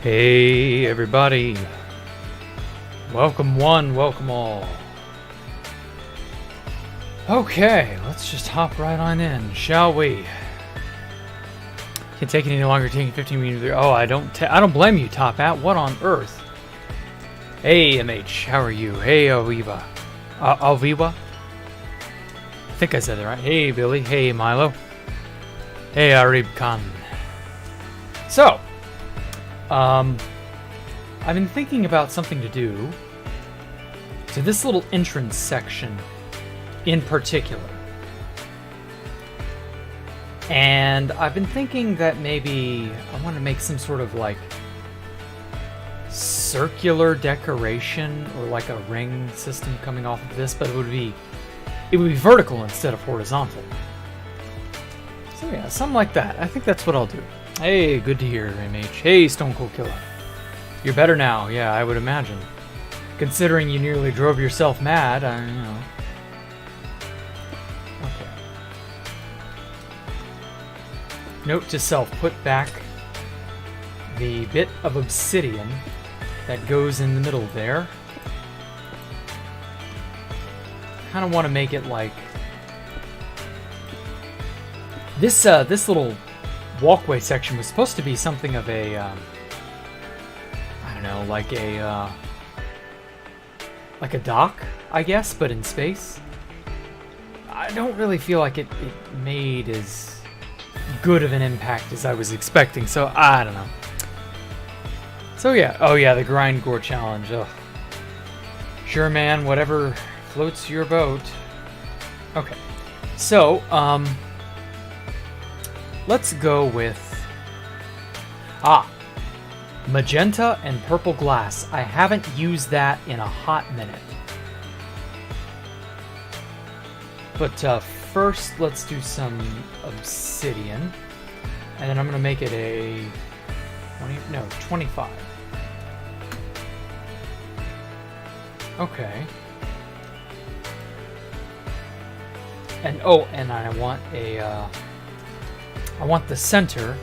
Hey everybody, welcome one, welcome all. Okay, let's just hop right on in, shall we? Can't take it any longer, taking 15 minutes. Oh, I don't blame you, Top Hat. What on earth? Hey MH, how are you? Hey Aviva. Aviva? I think I said that right. Hey Billy, hey Milo. Hey Arib Khan. So, I've been thinking about something to do to this little entrance section in particular. And I've been thinking that maybe I want to make some sort of like circular decoration or like a ring system coming off of this, but it would be vertical instead of horizontal. So yeah, something like that. I think that's what I'll do. Hey, good to hear, MH. Hey, Stone Cold Killer. You're better now, yeah, I would imagine. Considering you nearly drove yourself mad, you know. Okay. Note to self, put back the bit of obsidian that goes in the middle there. Kind of want to make it like... This little walkway section was supposed to be something of a, I don't know, like a dock, I guess, but in space. I don't really feel like it made as good of an impact as I was expecting, so I don't know. So yeah, oh yeah, the grind gore challenge. Ugh. Sure, man, whatever floats your boat. Okay, so let's go with magenta and purple glass. I haven't used that in a hot minute. But first, let's do some obsidian, and then I'm gonna make it a 25. Okay. And and I want I want the center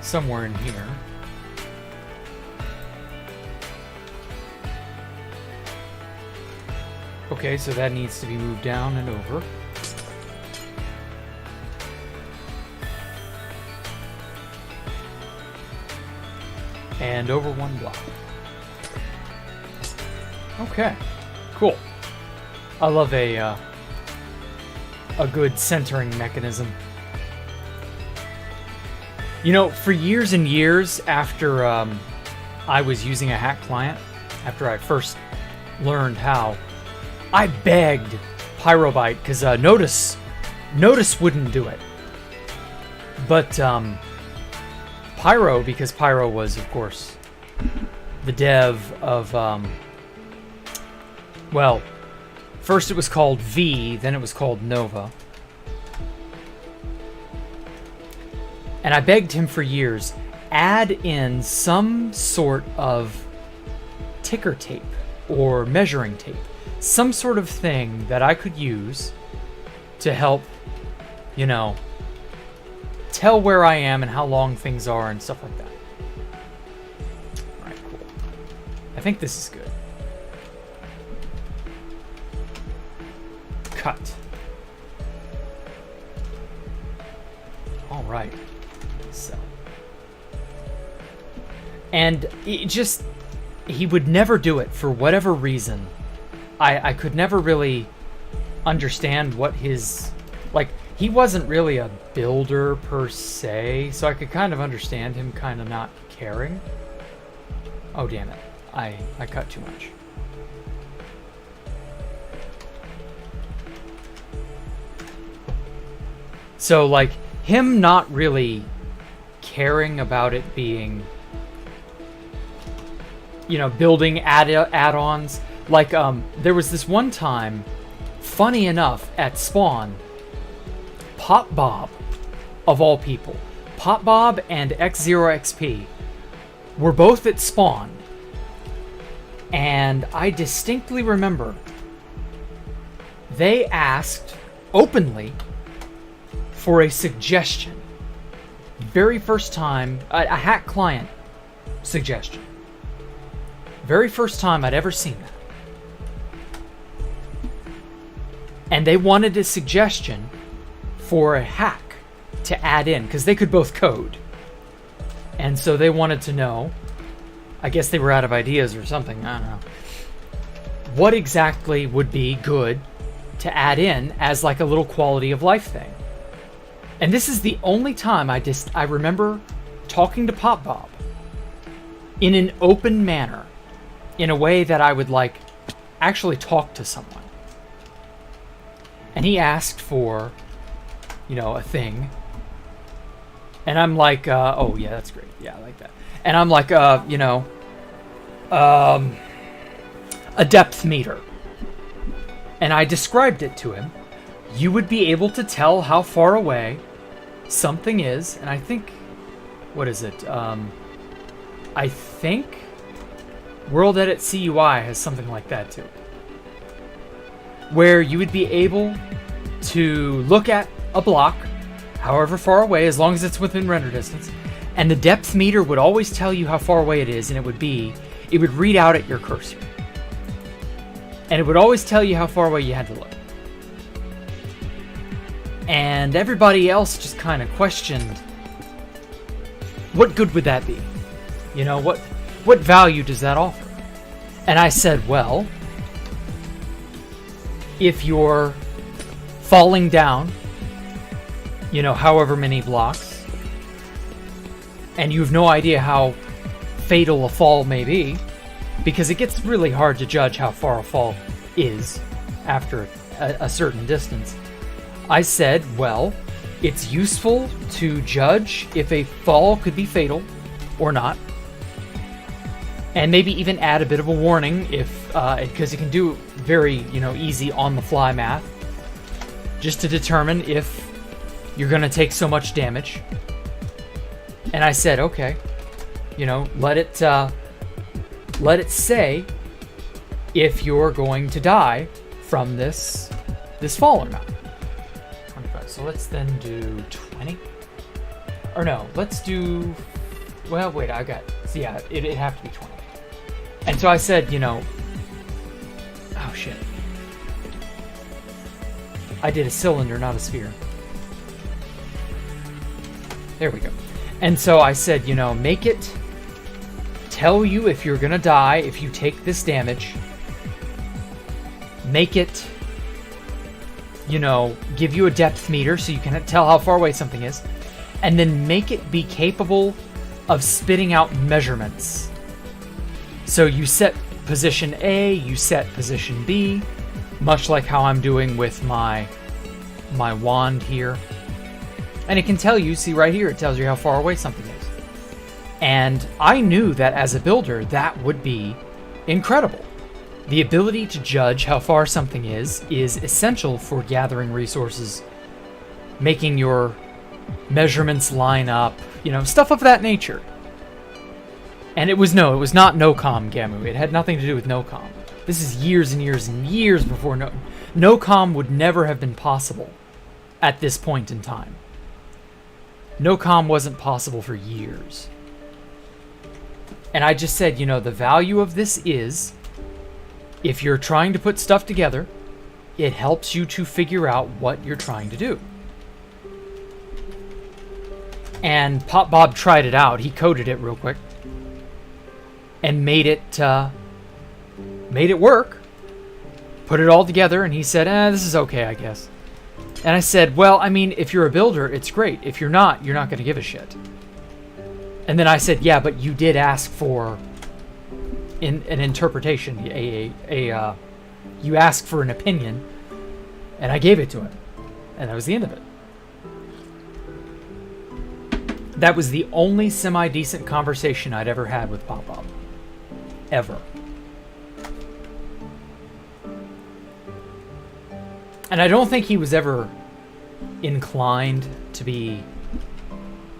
somewhere in here. Okay, so that needs to be moved down and over. And over one block. Okay, cool. I love a good centering mechanism. You know, for years and years after I was using a hack client, after I first learned how, I begged Pyrobite because Notice wouldn't do it. But Pyro, because Pyro was, of course, the dev of well, first it was called V, then it was called Nova. And I begged him for years, add in some sort of ticker tape or measuring tape. Some sort of thing that I could use to help, you know, tell where I am and how long things are and stuff like that. Alright, cool. I think this is good. Cut. Alright. So. And it just... He would never do it for whatever reason. I could never really understand what his... Like, he wasn't really a builder per se, so I could kind of understand him kind of not caring. Oh, damn it. I cut too much. So, like, him not really caring about it being, you know, building add-ons. Like, there was this one time, funny enough, at spawn, Pop Bob, of all people, Pop Bob and X0XP were both at spawn. And I distinctly remember they asked openly for a suggestion. Very first time, a hack client suggestion. Very first time I'd ever seen that. And they wanted a suggestion for a hack to add in, because they could both code. And so they wanted to know, I guess they were out of ideas or something, I don't know, what exactly would be good to add in as like a little quality of life thing. And this is the only time I remember talking to Pop Bob in an open manner, in a way that I would like actually talk to someone. And he asked for, a thing. And I'm like, oh yeah, that's great. Yeah, I like that. And I'm like, a depth meter. And I described it to him. You would be able to tell how far away something is. And I think, what is it? I think World Edit CUI has something like that too. Where you would be able to look at a block, however far away, as long as it's within render distance, and the depth meter would always tell you how far away it is, and it would read out at your cursor. And it would always tell you how far away you had to look. And everybody else just kind of questioned, what good would that be? What value does that offer? And I said, well, if you're falling down, however many blocks, and you have no idea how fatal a fall may be, because it gets really hard to judge how far a fall is after a certain distance. I said, well, it's useful to judge if a fall could be fatal or not, and maybe even add a bit of a warning because it can do very, easy on-the-fly math, just to determine if you're going to take so much damage. And I said, okay, let it say if you're going to die from this fall or not. 25. So let's then do 20. Or no, let's do. Well, wait, it'd have to be 20. And so I said, oh shit. I did a cylinder, not a sphere. There we go. And so I said, make it tell you if you're gonna die if you take this damage. Make it, give you a depth meter so you can tell how far away something is. And then make it be capable of spitting out measurements. So you set position A, you set position B, much like how I'm doing with my wand here. And it can tell you, see right here, it tells you how far away something is. And I knew that as a builder, that would be incredible. The ability to judge how far something is essential for gathering resources, making your measurements line up, stuff of that nature. And it was not NoCom, Gamu. It had nothing to do with NoCom. This is years and years and years before NoCom would never have been possible at this point in time. NoCom wasn't possible for years. And I just said, the value of this is, if you're trying to put stuff together, it helps you to figure out what you're trying to do. And Pop Bob tried it out. He coded it real quick. And made it work. Put it all together, and he said, this is okay, I guess. And I said, well, if you're a builder, it's great. If you're not going to give a shit. And then I said, yeah, but you did ask for an interpretation. You asked for an opinion, and I gave it to him. And that was the end of it. That was the only semi-decent conversation I'd ever had with Pop Bob. Ever. And I don't think he was ever inclined to be,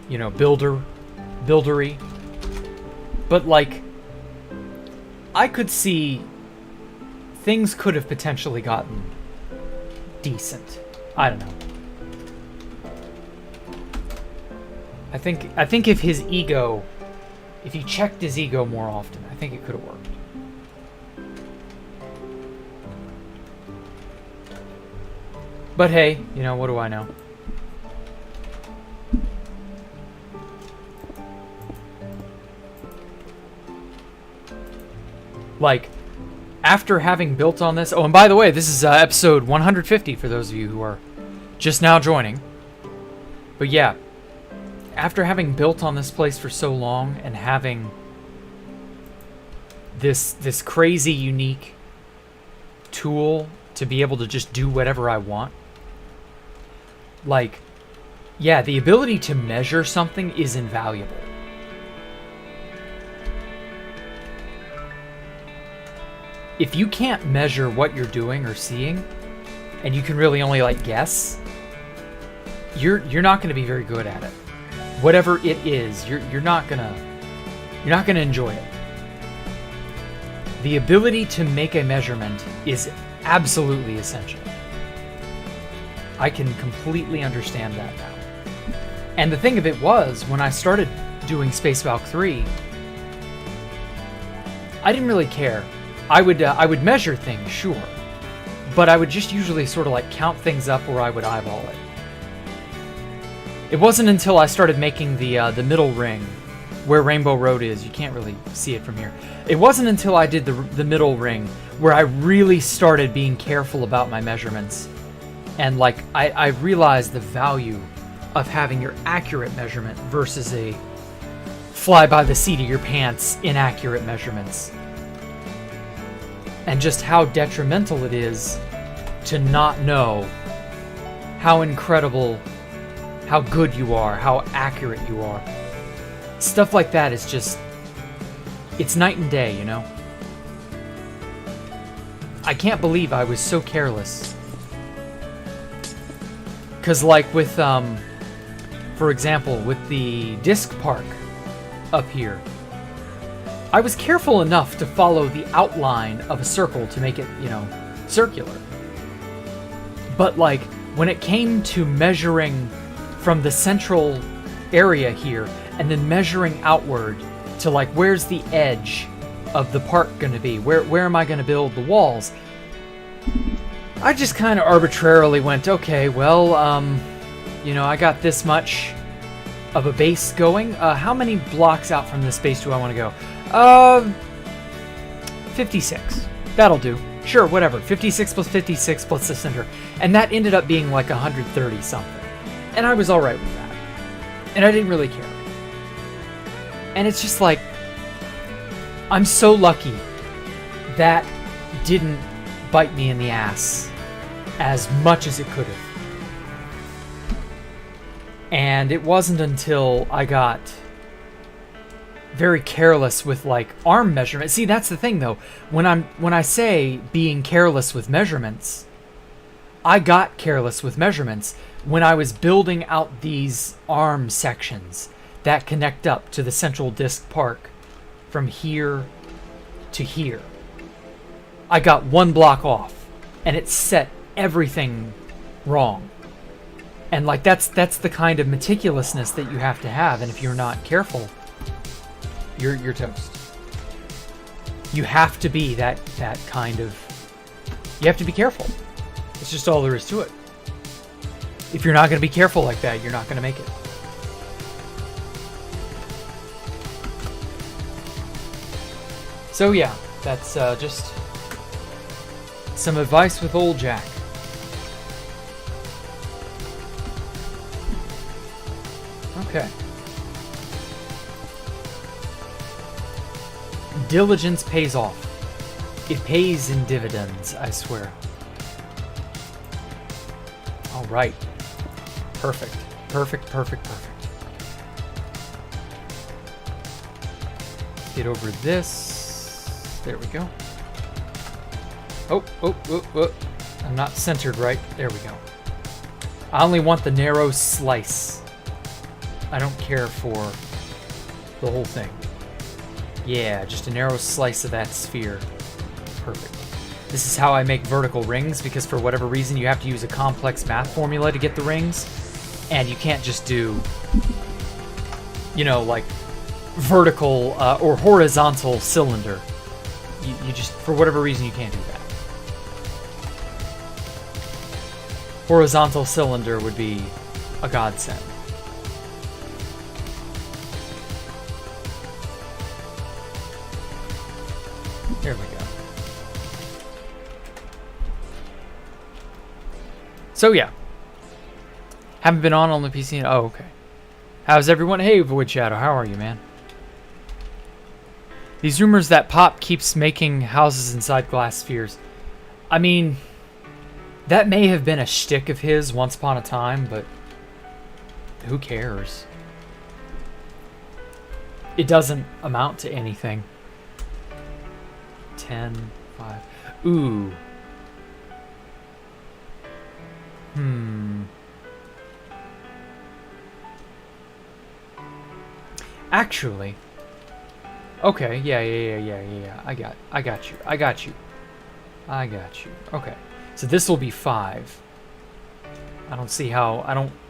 buildery. But, I could see things could have potentially gotten decent. I don't know. I think if his ego, if he checked his ego more often, I think it could have worked. But hey, you know, what do I know? Like, after having built on this... Oh, and by the way, this is episode 150 for those of you who are just now joining. But yeah, after having built on this place for so long and having this crazy, unique tool to be able to just do whatever I want, like, yeah, the ability to measure something is invaluable. If you can't measure what you're doing or seeing, and you can really only like guess, you're not going to be very good at it. Whatever it is, you're not gonna enjoy it. The ability to make a measurement is absolutely essential. I can completely understand that now. And the thing of it was, when I started doing Space Valk 3, I didn't really care. I would measure things, sure, but I would just usually sort of like count things up, or I would eyeball it. It wasn't until I started making the middle ring, where Rainbow Road is. You can't really see it from here. It wasn't until I did the middle ring where I really started being careful about my measurements. And like, I realized the value of having your accurate measurement versus a fly by the seat of your pants inaccurate measurements. And just how detrimental it is to not know how incredible, how good you are, how accurate you are. Stuff like that is just, it's night and day, you know? I can't believe I was so careless. Because like with, for example, with the disc park up here, I was careful enough to follow the outline of a circle to make it, you know, circular. But like, when it came to measuring from the central area here, and then measuring outward to like, where's the edge of the park going to be? Where am I going to build the walls? I just kind of arbitrarily went, okay, well, you know, I got this much of a base going. How many blocks out from this base do I want to go? 56. That'll do. Sure, whatever. 56 plus 56 plus the center. And that ended up being like 130 something. And I was alright with that. And I didn't really care. And it's just like, I'm so lucky that didn't bite me in the ass as much as it could have. And it wasn't until I got very careless with like arm measurements. See, that's the thing though. When I say being careless with measurements, I got careless with measurements when I was building out these arm sections that connect up to the central disc park from here to here. I got one block off and it set everything wrong. And like, that's the kind of meticulousness that you have to have, and if you're not careful, you're toast. You have to be that kind of, you have to be careful. It's just all there is to it. If you're not going to be careful like that, you're not going to make it. So yeah, that's just some advice with old Jack. Okay. Diligence pays off. It pays in dividends, I swear. All right. Perfect. Perfect, perfect, perfect. Get over this. There we go. Oh. I'm not centered right. There we go. I only want the narrow slice. I don't care for the whole thing. Yeah, just a narrow slice of that sphere. Perfect. This is how I make vertical rings, because for whatever reason you have to use a complex math formula to get the rings, and you can't just do you know, like vertical or horizontal cylinder. You just, for whatever reason, you can't do that. Horizontal cylinder would be a godsend. There we go. So yeah. Haven't been on the PC. Oh, okay. How's everyone? Hey, Void Shadow. How are you, man? These rumors that Pop keeps making houses inside glass spheres. I mean, that may have been a shtick of his once upon a time, but who cares? It doesn't amount to anything. 10, 5. Ooh. Actually. Okay, yeah. I got you. Okay. So this will be 5. I don't see how,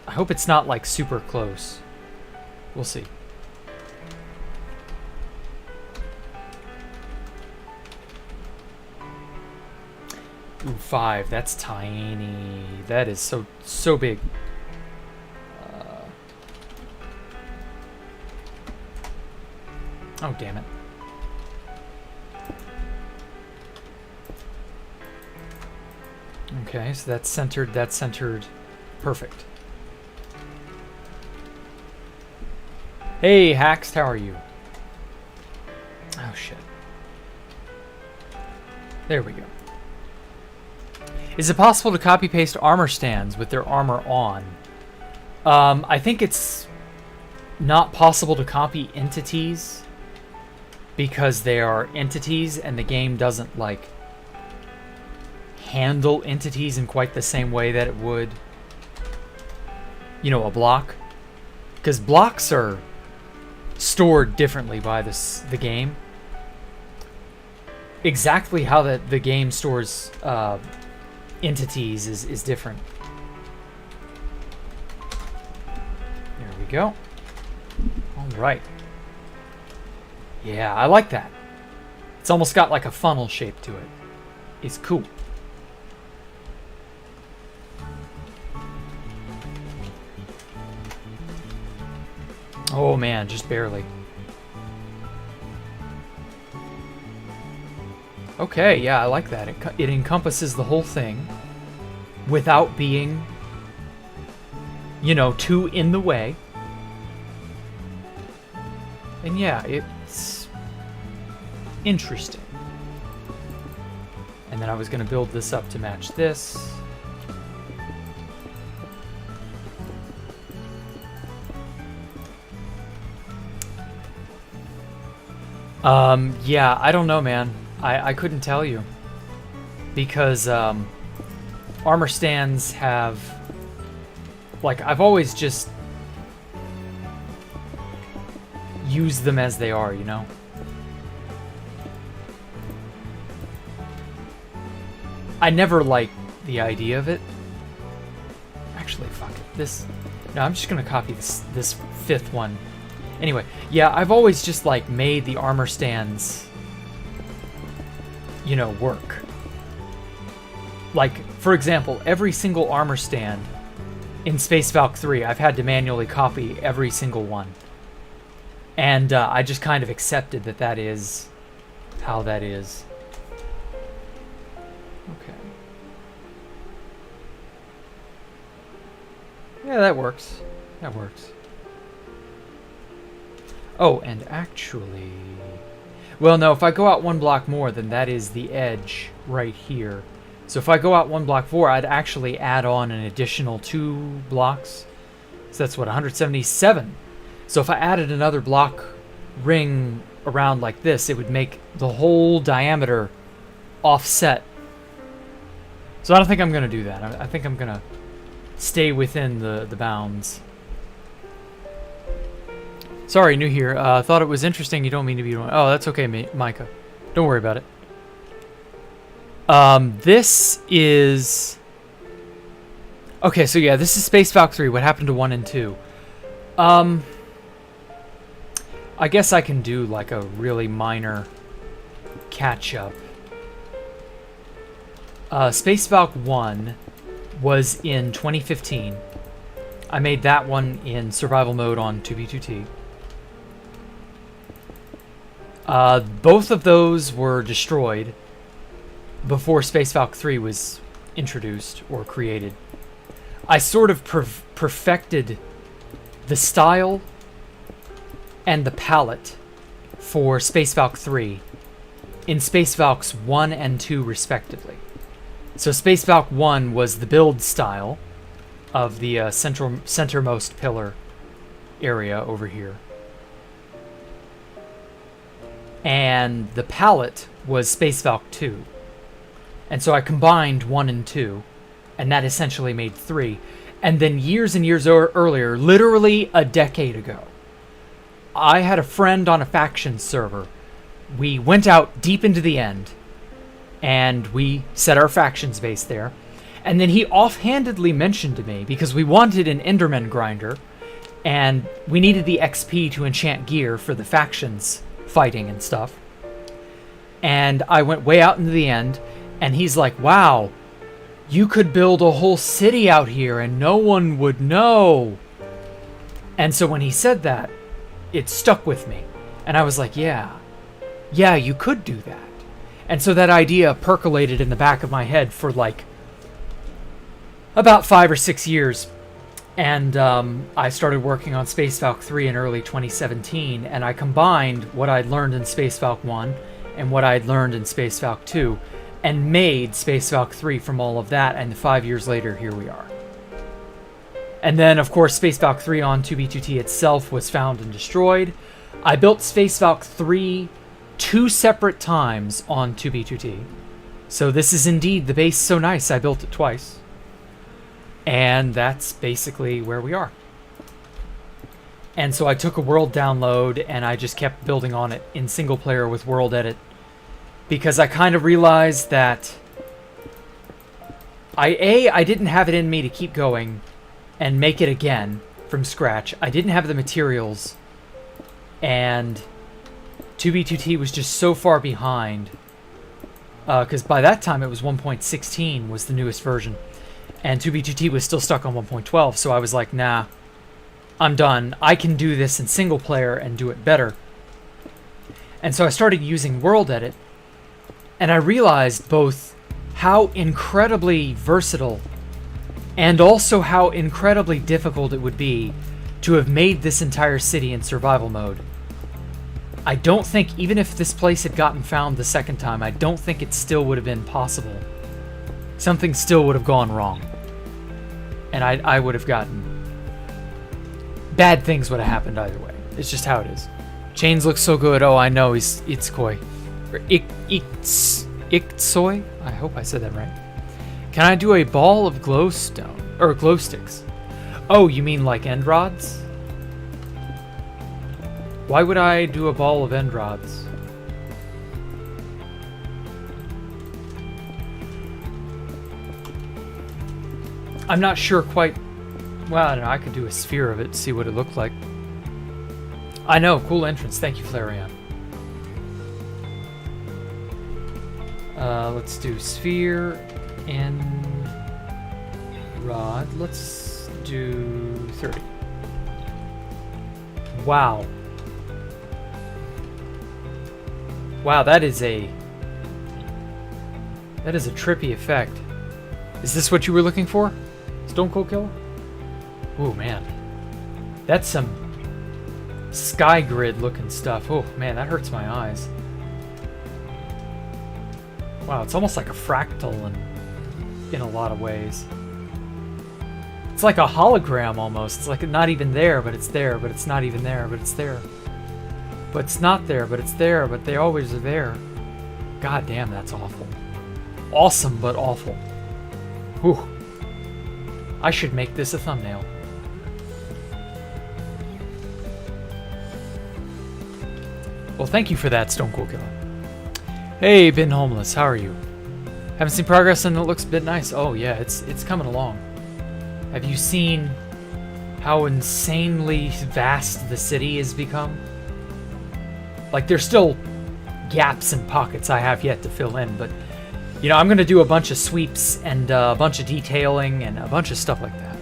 I hope it's not like super close. We'll see. Ooh, 5. That's tiny. That is so big. Oh, damn it. Okay, so that's centered. Perfect. Hey, Haxed, how are you? Oh, shit. There we go. Is it possible to copy-paste armor stands with their armor on? I think it's not possible to copy entities because they are entities and the game doesn't, like, handle entities in quite the same way that it would, you know, a block. Because blocks are stored differently by the game. Exactly how the game stores entities is different. There we go. All right. Yeah, I like that. It's almost got like a funnel shape to it. It's cool. Oh man, just barely. Okay, yeah, I like that. It encompasses the whole thing without being, you know, too in the way. And yeah, it's interesting. And then I was going to build this up to match this. Yeah, I don't know, man. I couldn't tell you. Because, armor stands have... Like, I've always just used them as they are, you know? I never liked the idea of it. Actually, fuck it. This... No, I'm just gonna copy this 5th one. Anyway, yeah, I've always just, like, made the armor stands, you know, work. Like, for example, every single armor stand in Space Valk 3, I've had to manually copy every single one. And I just kind of accepted that that is how that is. Okay. Yeah, that works. That works. Oh, and actually... Well, no, if I go out 1 block more, then that is the edge right here. So if I go out 1 block more, I'd actually add on an additional 2 blocks. So that's what, 177. So if I added another block ring around like this, it would make the whole diameter offset. So I don't think I'm going to do that. I think I'm going to stay within the bounds. Sorry, new here. Thought it was interesting. You don't mean to be doing... Oh, that's okay, Micah. Don't worry about it. This is... Okay, so yeah, this is Space Valk 3. What happened to 1 and 2? I guess I can do like a really minor catch-up. Space Valk 1 was in 2015. I made that one in survival mode on 2B2T. Both of those were destroyed before Space Valk 3 was introduced or created. I sort of perfected the style and the palette for Space Valk 3 in Space Valks 1 and 2 respectively. So Space Valk 1 was the build style of the centermost pillar area over here. And the palette was Space Valk 2. And so I combined 1 and 2, and that essentially made 3. And then years and years earlier, literally a decade ago, I had a friend on a faction server. We went out deep into the end, and we set our factions base there. And then he offhandedly mentioned to me, because we wanted an Enderman grinder, and we needed the XP to enchant gear for the factions fighting and stuff. And I went way out into the end, and he's like, wow, you could build a whole city out here and no one would know. And so when he said that, it stuck with me. And I was like, yeah, you could do that. And so that idea percolated in the back of my head for like about 5 or 6 years. And I started working on Space Valk 3 in early 2017, and I combined what I'd learned in Space Valk 1 and what I'd learned in Space Valk 2 and made Space Valk 3 from all of that, and 5 years later, here we are. And then, of course, Space Valk 3 on 2B2T itself was found and destroyed. I built Space Valk 3 2 separate times on 2B2T. So this is indeed the base so nice, I built it twice. And that's basically where we are. And so I took a world download and I just kept building on it in single player with world edit, because I kind of realized that I didn't have it in me to keep going and make it again from scratch. I didn't have the materials, and 2B2T was just so far behind, because by that time it was 1.16 was the newest version, and 2B2T was still stuck on 1.12, so I was like, nah, I'm done. I can do this in single player and do it better. And so I started using world edit, and I realized both how incredibly versatile and also how incredibly difficult it would be to have made this entire city in survival mode. I don't think, even if this place had gotten found the second time, I don't think it still would have been possible. Something still would have gone wrong. And I would have gotten... bad things would have happened either way. It's just how it is. Chains look so good. Oh, I know, he's Itskoi. Or Iktsoi? I hope I said that right. Can I do a ball of glowstone? Or glow sticks? Oh, you mean like end rods? Why would I do a ball of end rods? I'm not sure quite. Well, I don't know. I could do a sphere of it, see what it looked like. I know, cool entrance. Thank you, Flareon. Let's do sphere and rod. Let's do 30. Wow. Wow, that is a trippy effect. Is this what you were looking for? Stone Cold Killer? Oh man. That's some sky grid looking stuff. Oh man, that hurts my eyes. Wow, it's almost like a fractal in a lot of ways. It's like a hologram almost. It's like not even there, but it's there, but it's not even there, but it's there. But it's not there, but it's there, but they always are there. God damn, that's awful. Awesome, but awful. Whew. I should make this a thumbnail. Well, thank you for that, Stone Cold Killer. Hey, Been Homeless, how are you? Haven't seen progress and it looks a bit nice. Oh yeah, it's coming along. Have you seen how insanely vast the city has become? Like, there's still gaps and pockets I have yet to fill in, but, you know, I'm going to do a bunch of sweeps and a bunch of detailing and a bunch of stuff like that.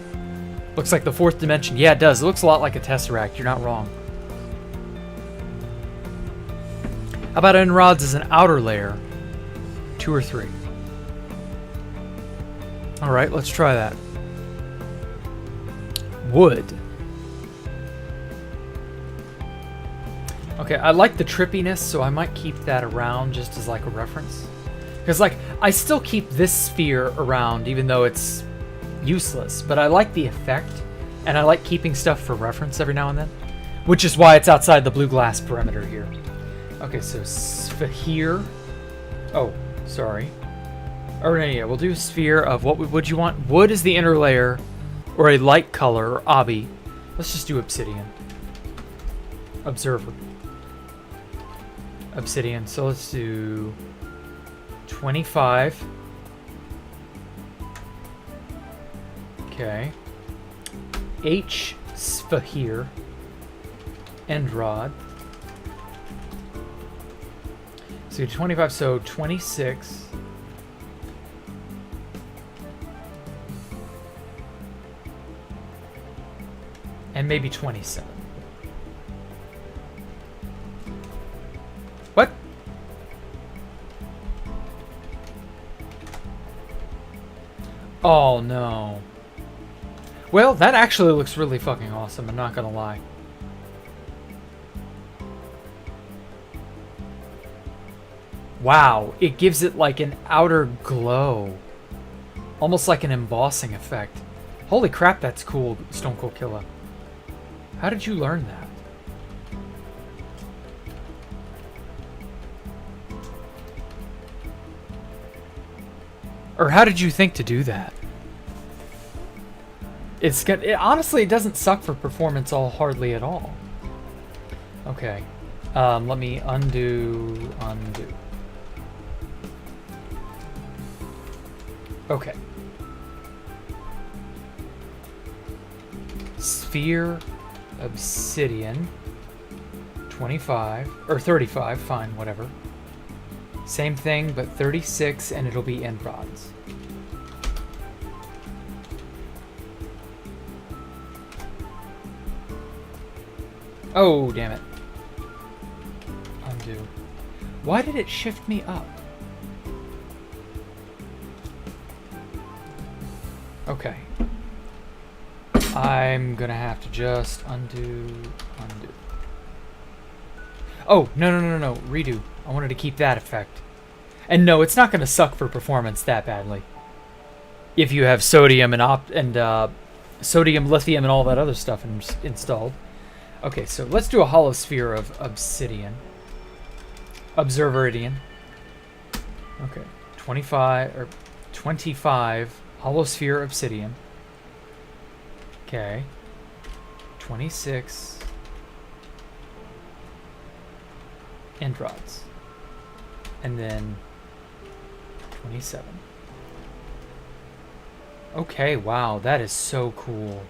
Looks like the fourth dimension. Yeah, it does. It looks a lot like a tesseract. You're not wrong. How about end rods as an outer layer? 2 or 3. All right, let's try that. Wood. Okay, I like the trippiness, so I might keep that around just as like a reference. Because like, I still keep this sphere around even though it's useless, but I like the effect, and I like keeping stuff for reference every now and then, which is why it's outside the blue glass perimeter here. Okay, so sphere. Oh, sorry. Or yeah, we'll do sphere of what would you want? Wood is the inner layer, or a light color, or obby. Let's just do obsidian. Observer. Obsidian. So let's do 25. Okay. H sphere. End rod. So 25, so 26. And maybe 27. What? Oh no. Well, that actually looks really fucking awesome, I'm not gonna lie. Wow, it gives it like an outer glow. Almost like an embossing effect. Holy crap, that's cool, Stone Cold Killer. How did you learn that? Or how did you think to do that? It's good. Honestly, it doesn't suck for performance hardly at all. Okay. Let me undo. Okay. Sphere, obsidian, 25, or 35, fine, whatever. Same thing, but 36, and it'll be end rods. Oh, damn it. Undo. Why did it shift me up? Okay. I'm gonna have to just undo. Oh, no. Redo. I wanted to keep that effect. And no, it's not gonna suck for performance that badly. If you have sodium and sodium, lithium, and all that other stuff installed. Okay, so let's do a hollow sphere of obsidian. Observeridian. Okay. 25 hollow sphere obsidian. Okay. 26 end rods. And then 27. Okay, wow, that is so cool.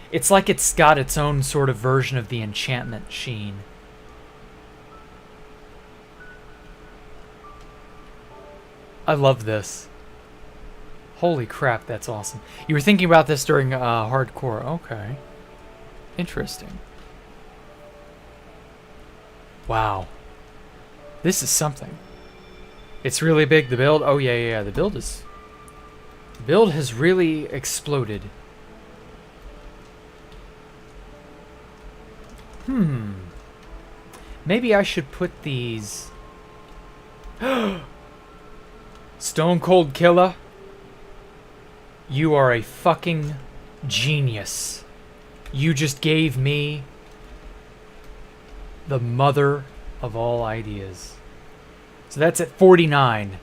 It's like it's got its own sort of version of the enchantment sheen. I love this. Holy crap, that's awesome. You were thinking about this during hardcore. Okay. Interesting. Wow. This is something. It's really big, the build. Oh, yeah. The build has really exploded. Maybe I should put these... Stone Cold Killer. You are a fucking genius. You just gave me the mother of all ideas. So that's at 49.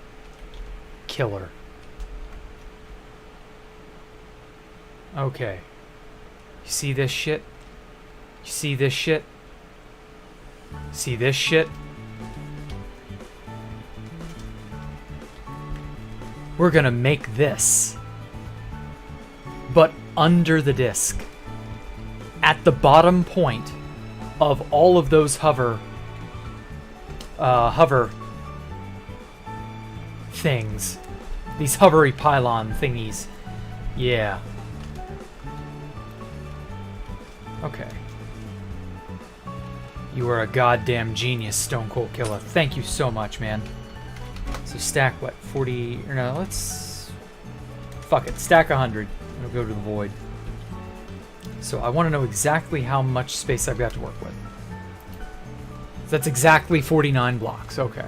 Killer. Okay. You see this shit? You see this shit? See this shit? We're gonna make this. But under the disc. At the bottom point of all of those hover hover things. These hovery pylon thingies. Yeah. Okay. You are a goddamn genius, Stone Cold Killer. Thank you so much, man. So stack what? 40... Or no, let's... Fuck it. Stack 100. It'll go to the void. So I want to know exactly how much space I've got to work with. That's exactly 49 blocks. Okay.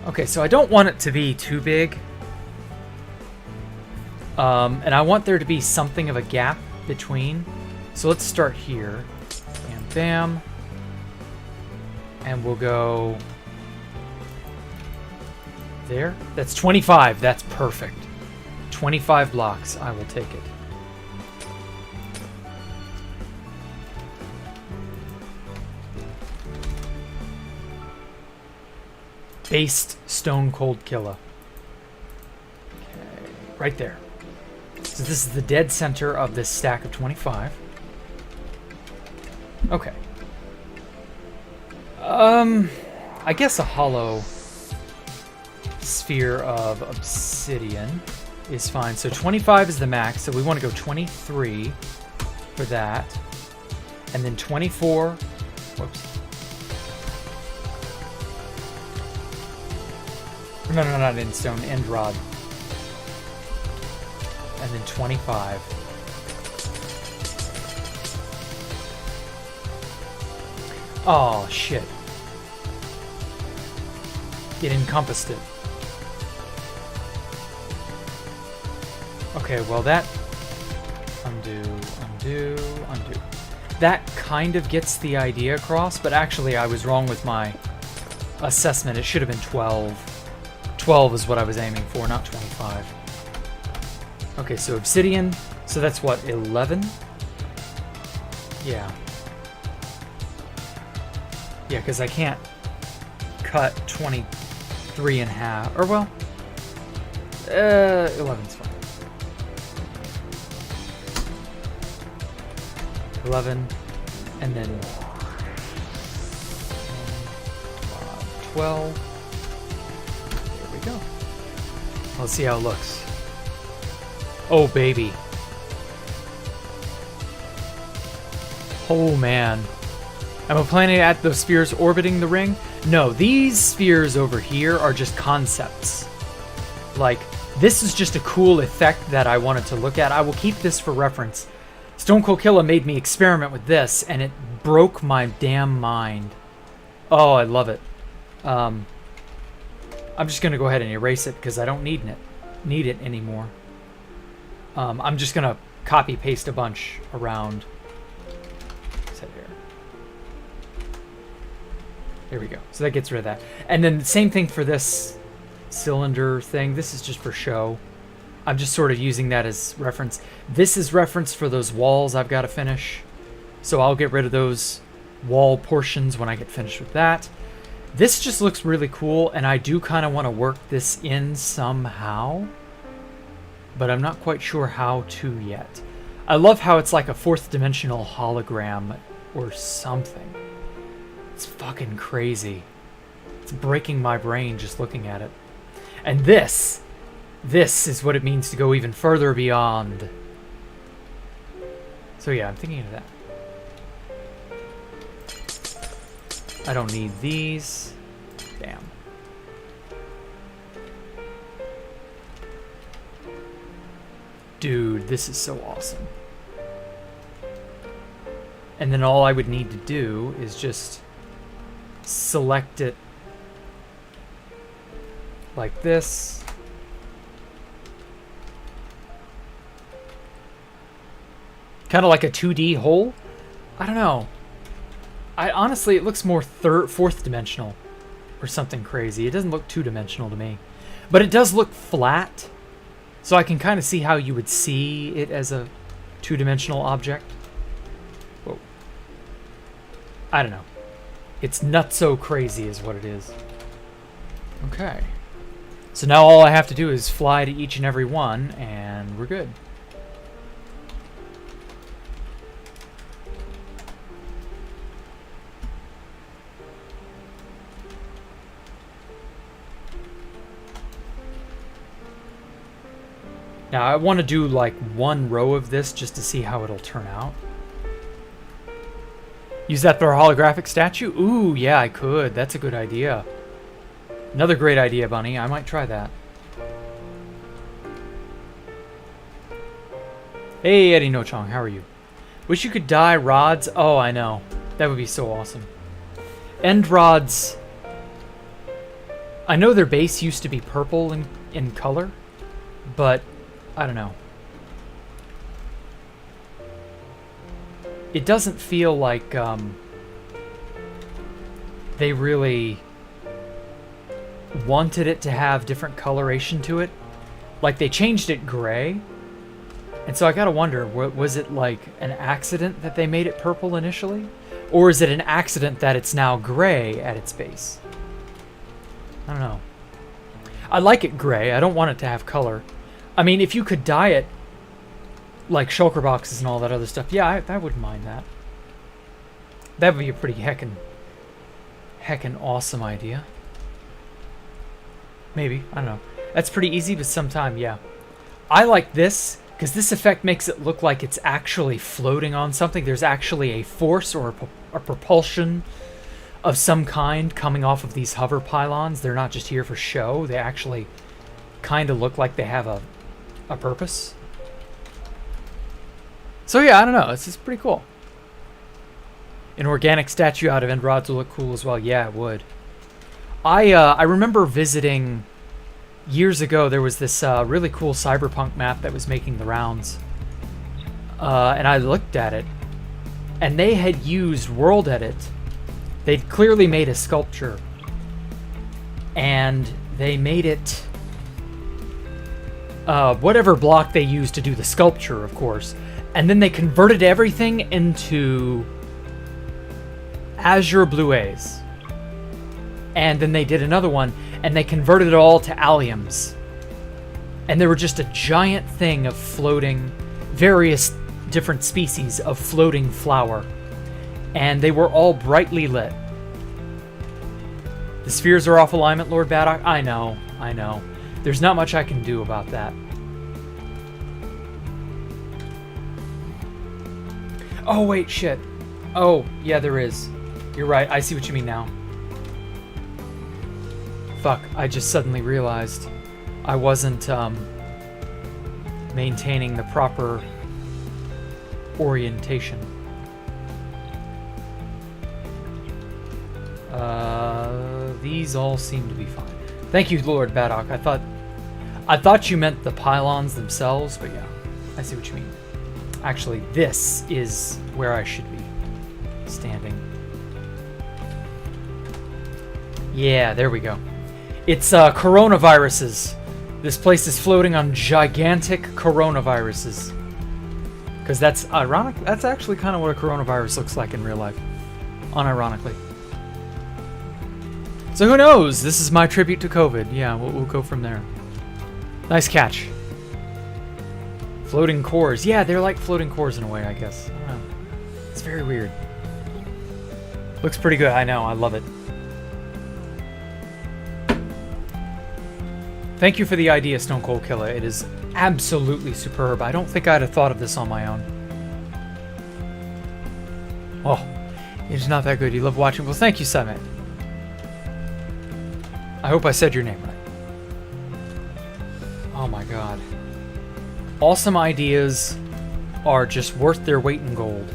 Okay, so I don't want it to be too big. And I want there to be something of a gap between. So let's start here. Bam, bam. And we'll go there. That's 25. That's perfect. 25 blocks. I will take it. Based Stone Cold Killer. Okay, right there. So this is the dead center of this stack of 25. Okay. I guess a hollow sphere of obsidian is fine. So 25 is the max, so we want to go 23 for that. And then 24. Whoops. No, not end stone, end rod. And then 25. Oh, shit. It encompassed it. Okay, well that... Undo, undo, undo. That kind of gets the idea across, but actually I was wrong with my assessment. It should have been 12. 12 is what I was aiming for, not 25. Okay, so obsidian. So that's what, 11? Yeah. Yeah, because I can't cut 23 in half. Or, well, 11's fine. 11, and then 12. There we go. Let's see how it looks. Oh, baby. Oh, man. Am I planning at those spheres orbiting the ring? No, these spheres over here are just concepts. Like, this is just a cool effect that I wanted to look at. I will keep this for reference. Stone Cold Killer made me experiment with this, and it broke my damn mind. Oh, I love it. I'm just going to go ahead and erase it because I don't need it anymore. I'm just going to copy-paste a bunch around. Set here. There we go. So that gets rid of that. And then the same thing for this cylinder thing. This is just for show. I'm just sort of using that as reference. This is reference for those walls I've got to finish. So I'll get rid of those wall portions when I get finished with that. This just looks really cool, and I do kind of want to work this in somehow. But I'm not quite sure how to yet. I love how it's like a fourth dimensional hologram or something. It's fucking crazy. It's breaking my brain just looking at it. And this is what it means to go even further beyond. So yeah, I'm thinking of that. I don't need these. Damn. Dude, this is so awesome. And then all I would need to do is just select it like this. Kind of like a 2D hole. I don't know. Honestly, it looks more fourth dimensional or something crazy. It doesn't look two-dimensional to me. But it does look flat. So I can kind of see how you would see it as a two-dimensional object. Whoa. I don't know. It's nutso crazy is what it is. Okay. So now all I have to do is fly to each and every one, and we're good. Now, I want to do like one row of this just to see how it'll turn out. Use that for a holographic statue? Ooh, yeah, I could. That's a good idea. Another great idea, Bunny. I might try that. Hey, Eddie No Chong, how are you? Wish you could dye rods. Oh, I know. That would be so awesome. End rods. I know their base used to be purple in color, but I don't know. It doesn't feel like they really wanted it to have different coloration to it. Like, they changed it gray. And so I gotta wonder, was it like an accident that they made it purple initially? Or is it an accident that it's now gray at its base? I don't know. I like it gray. I don't want it to have color. I mean, if you could dye it like shulker boxes and all that other stuff, yeah, I wouldn't mind that. That would be a pretty heckin' awesome idea. Maybe. I don't know. That's pretty easy, but sometime, yeah. I like this because this effect makes it look like it's actually floating on something. There's actually a force or a propulsion of some kind coming off of these hover pylons. They're not just here for show. They actually kind of look like they have a purpose. So yeah, I don't know. It's pretty cool. An organic statue out of end rods will look cool as well. Yeah, it would. I remember visiting years ago. There was this really cool cyberpunk map that was making the rounds, and I looked at it, and they had used World Edit. They'd clearly made a sculpture, and they made it whatever block they used to do the sculpture, of course, and then they converted everything into Azure Blues. And then they did another one, and they converted it all to alliums. And there were just a giant thing of floating, various different species of floating flower. And they were all brightly lit. The spheres are off alignment, Lord Baddock. I know. There's not much I can do about that. Oh, wait, shit. Oh, yeah, there is. You're right, I see what you mean now. Fuck, I just suddenly realized I wasn't maintaining the proper orientation. These all seem to be fine. Thank you, Lord Baddock. I thought you meant the pylons themselves, but yeah, I see what you mean. Actually, this is where I should be standing. Yeah, there we go. It's coronaviruses. This place is floating on gigantic coronaviruses. Because that's ironic. That's actually kind of what a coronavirus looks like in real life. Unironically. So who knows? This is my tribute to COVID. Yeah, we'll go from there. Nice catch. Floating cores. Yeah, they're like floating cores in a way, I guess. I don't know. It's very weird. Looks pretty good. I know. I love it. Thank you for the idea, Stone Cold Killer. It is absolutely superb. I don't think I'd have thought of this on my own. Oh, it's not that good. You love watching. Well, thank you, Simon. I hope I said your name right. Oh my god. Awesome ideas are just worth their weight in gold.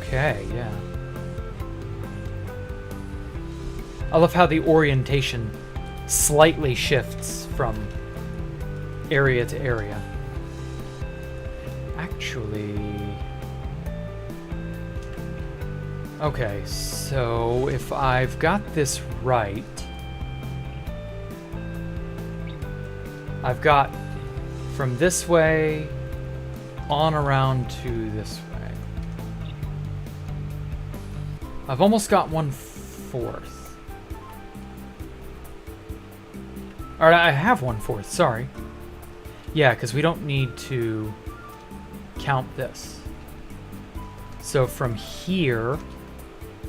Okay, yeah. I love how the orientation slightly shifts from area to area. Actually... Okay, so if I've got this right... I've got from this way on around to this way. I've almost got 1/4. Alright, I have 1/4, sorry. Yeah, because we don't need to count this. So from here,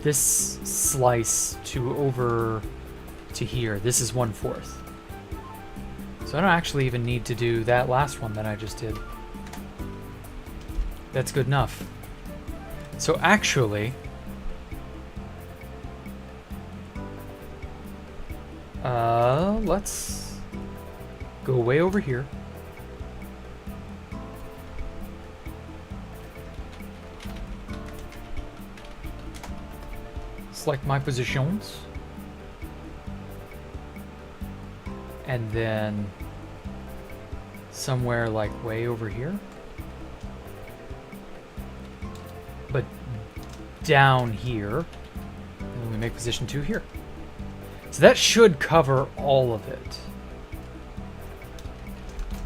this slice to over to here, this is 1/4. So I don't actually even need to do that last one that I just did. That's good enough. So actually, let's go way over here. Select my positions. And then somewhere like way over here. But down here. And we make position 2 here. So that should cover all of it.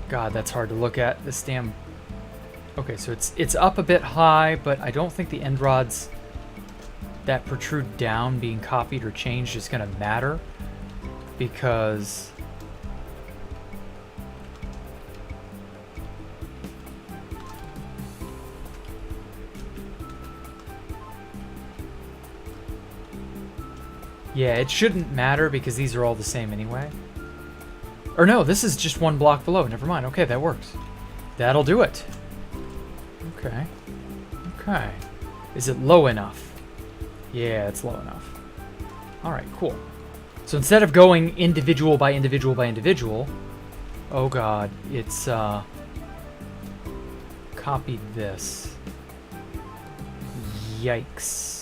God, that's hard to look at. This damn... Okay, so it's up a bit high, but I don't think the end rods that protrude down being copied or changed is going to matter. Because... Yeah, it shouldn't matter because these are all the same anyway. Or no, this is just one block below. Never mind. Okay, that works. That'll do it. Okay. Okay. Is it low enough? Yeah, it's low enough. Alright, cool. So instead of going individual by individual by individual... Oh god, it's copied this. Yikes.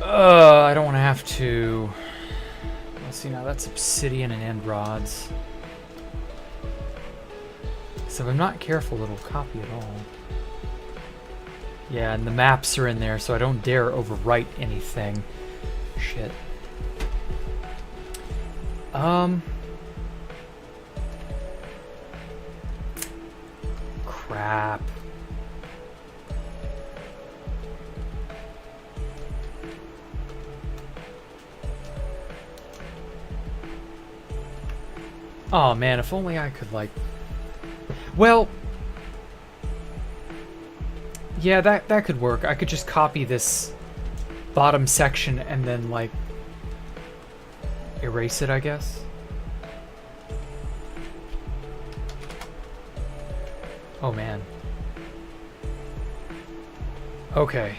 I don't want to have to... Let's see now, that's obsidian and end rods. So if I'm not careful, it'll copy it all. Yeah, and the maps are in there, so I don't dare overwrite anything. Shit. Crap. Oh man, if only I could like... Well... Yeah, that could work. I could just copy this bottom section and then like... erase it, I guess. Oh man. Okay.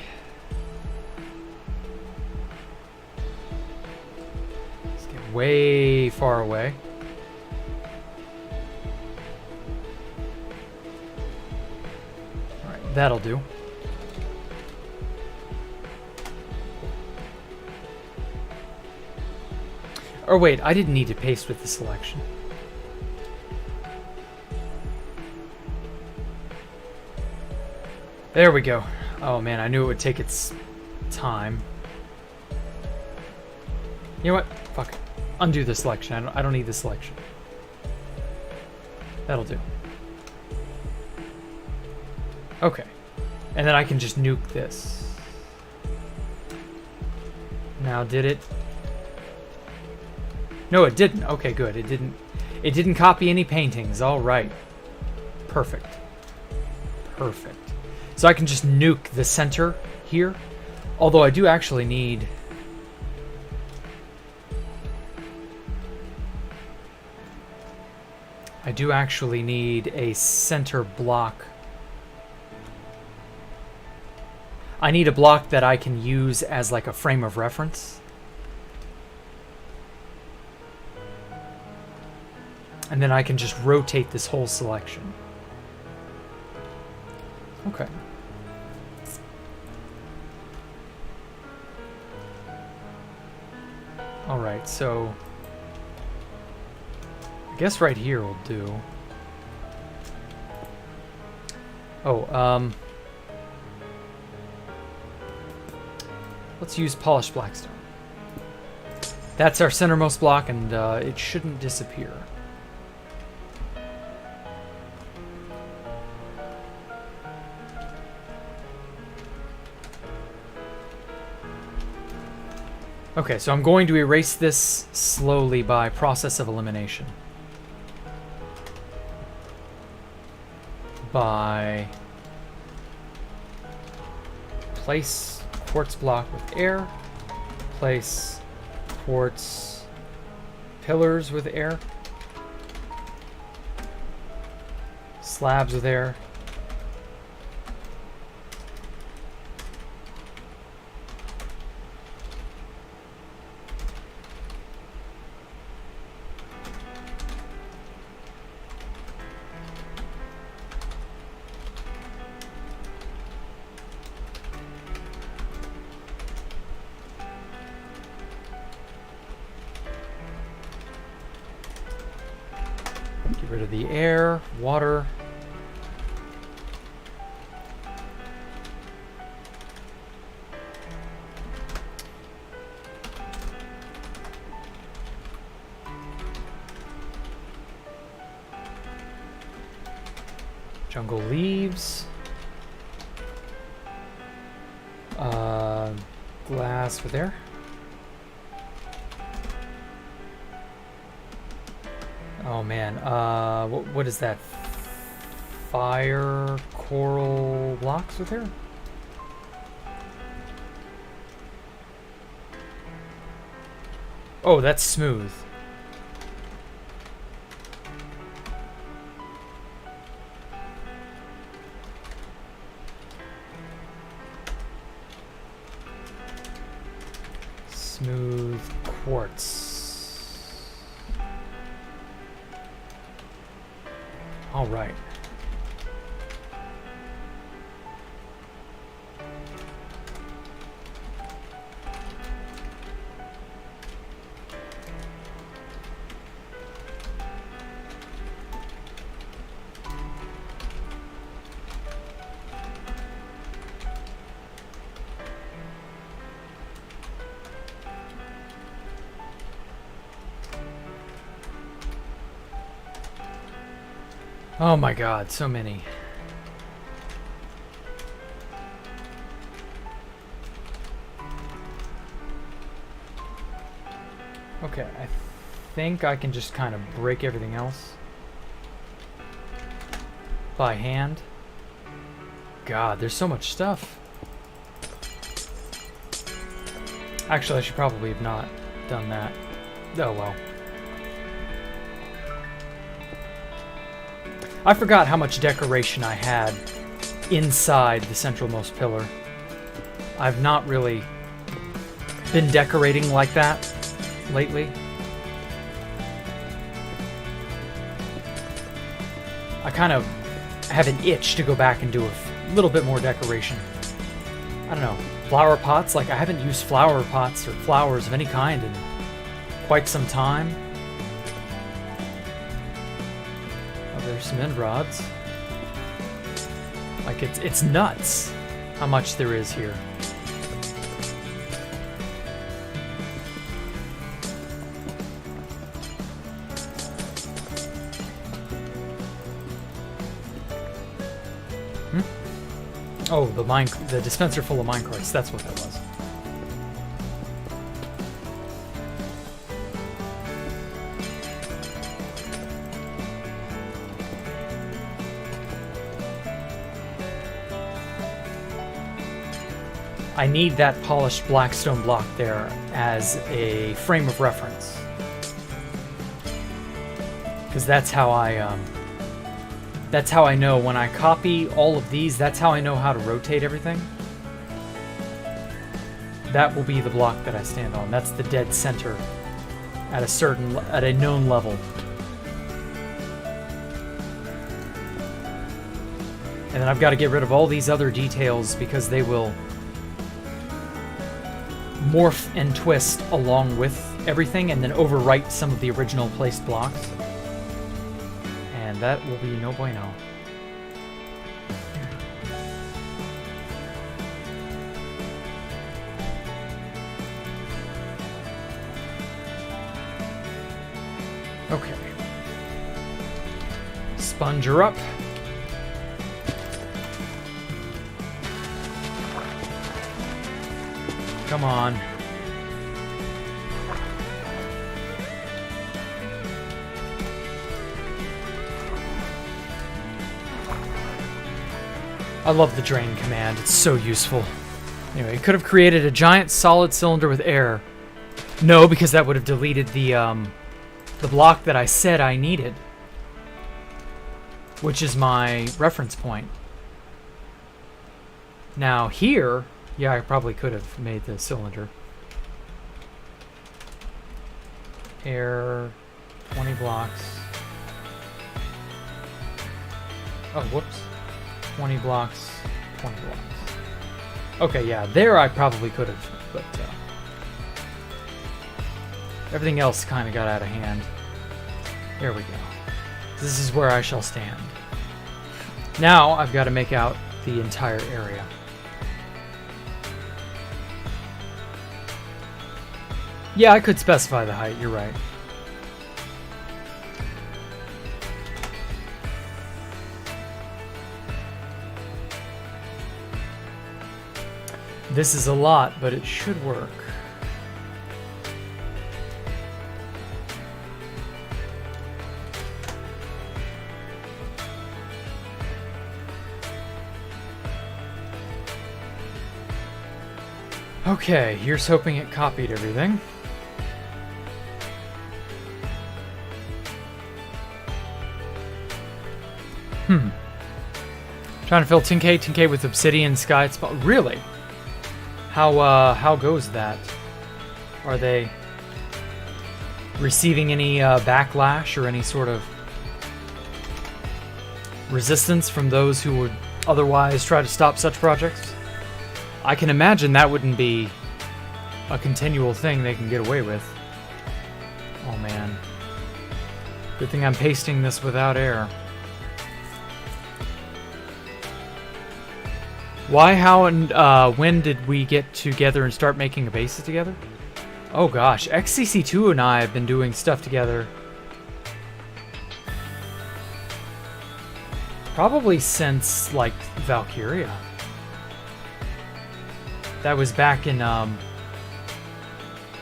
Let's get way far away. That'll do. Or wait, I didn't need to paste with the selection. There we go. Oh man, I knew it would take its time. You know what? Fuck it. Undo the selection. I don't need the selection. That'll do. Okay. And then I can just nuke this. Now, did it? No, it didn't. Okay, good. It didn't copy any paintings. All right. Perfect. Perfect. So I can just nuke the center here. Although I do actually need... a center block. I need a block that I can use as like a frame of reference. And then I can just rotate this whole selection. Okay. Alright, so... I guess right here will do. Oh, let's use polished blackstone. That's our centermost block, and it shouldn't disappear. Okay, so I'm going to erase this slowly by process of elimination. By Place quartz block with air. Place quartz pillars with air. Slabs with air. Get rid of the air, water. Jungle leaves. Glass with air. Oh man, what is that? Fire coral blocks with air? Oh, that's smooth. Smooth quartz. All right. Oh my god, so many. Okay, I think I can just kind of break everything else by hand. God, there's so much stuff. Actually, I should probably have not done that. Oh well. I forgot how much decoration I had inside the centralmost pillar. I've not really been decorating like that lately. I kind of have an itch to go back and do a little bit more decoration. I don't know, flower pots, like I haven't used flower pots or flowers of any kind in quite some time. There's some end rods. Like it's nuts how much there is here. Oh, the dispenser full of minecarts. That's what that was. I need that polished blackstone block there as a frame of reference, because that's how I know when I copy all of these. That's how I know how to rotate everything. That will be the block that I stand on. That's the dead center at a known level. And then I've got to get rid of all these other details because they will morph and twist along with everything and then overwrite some of the original placed blocks. And that will be no bueno. Okay. Sponge her up. Come on. I love the drain command. It's so useful. Anyway, it could have created a giant solid cylinder with air. No, because that would have deleted the block that I said I needed, which is my reference point. Now here, yeah, I probably could have made the cylinder. Air, 20 blocks. Oh, whoops. 20 blocks, 20 blocks. Okay, yeah, there I probably could have, but everything else kind of got out of hand. There we go. This is where I shall stand. Now I've got to make out the entire area. Yeah, I could specify the height, you're right. This is a lot, but it should work. Okay, here's hoping it copied everything. Trying to fill 10K with obsidian sky spot. Really? How goes that? Are they receiving any backlash or any sort of resistance from those who would otherwise try to stop such projects? I can imagine that wouldn't be a continual thing they can get away with. Oh man. Good thing I'm pasting this without air. Why, how, and when did we get together and start making a basis together? Oh gosh, XCC2 and I have been doing stuff together probably since, like, Valkyria. That was back in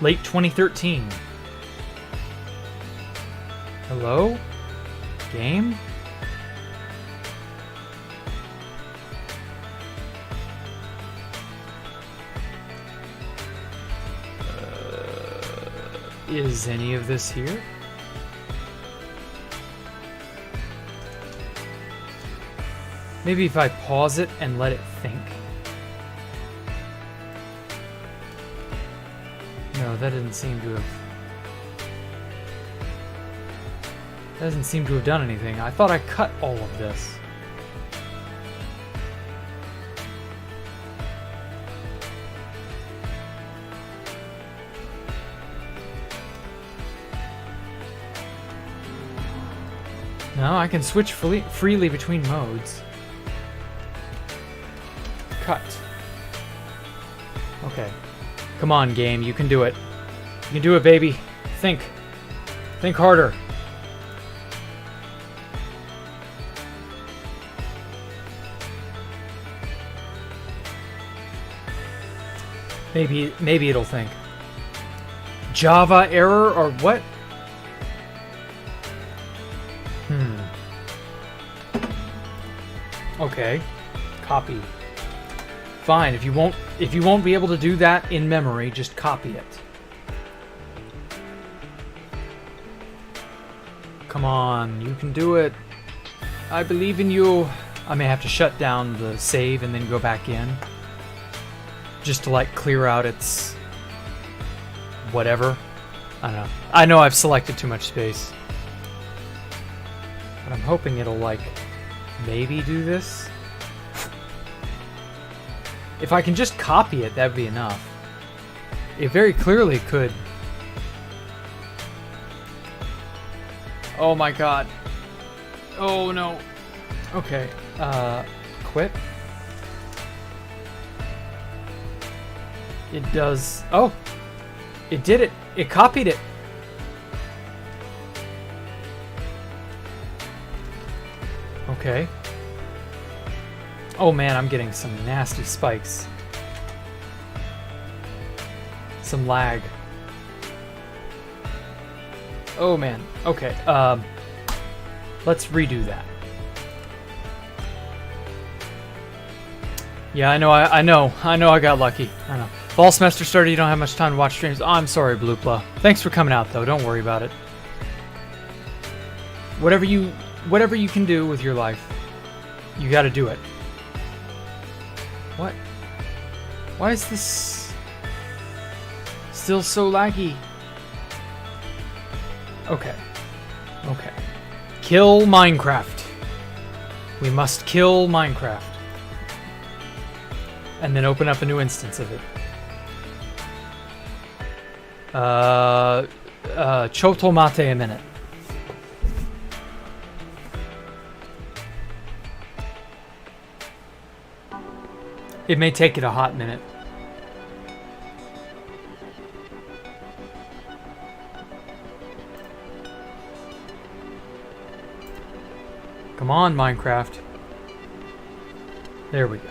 late 2013. Hello? Game? Is any of this here? Maybe if I pause it and let it think. No, that didn't seem to have... That doesn't seem to have done anything. I thought I cut all of this. No, I can switch freely between modes. Cut. Okay. Come on, game. You can do it. You can do it, baby. Think. Think harder. Maybe it'll think. Java error or what? Okay. Copy. Fine, if you won't be able to do that in memory, just copy it. Come on, you can do it. I believe in you. I may have to shut down the save and then go back in. Just to, like, clear out its... whatever. I don't know. I know I've selected too much space. But I'm hoping it'll, like, maybe do this. If I can just copy it, that'd be enough. It very clearly could. Oh my god. Oh no. Okay. Quit. It does... Oh! It did it! It copied it! Okay. Oh man, I'm getting some nasty spikes. Some lag. Oh man. Okay. Let's redo that. Yeah, I know, I know I got lucky. I know. Fall semester started, you don't have much time to watch streams. Oh, I'm sorry, Bloopla. Thanks for coming out, though. Don't worry about it. Whatever you can do with your life, you gotta do it. What? Why is this still so laggy? Okay. Okay. Kill Minecraft. We must kill Minecraft. And then open up a new instance of it. Choto mate a minute. It may take it a hot minute. Come on, Minecraft. There we go.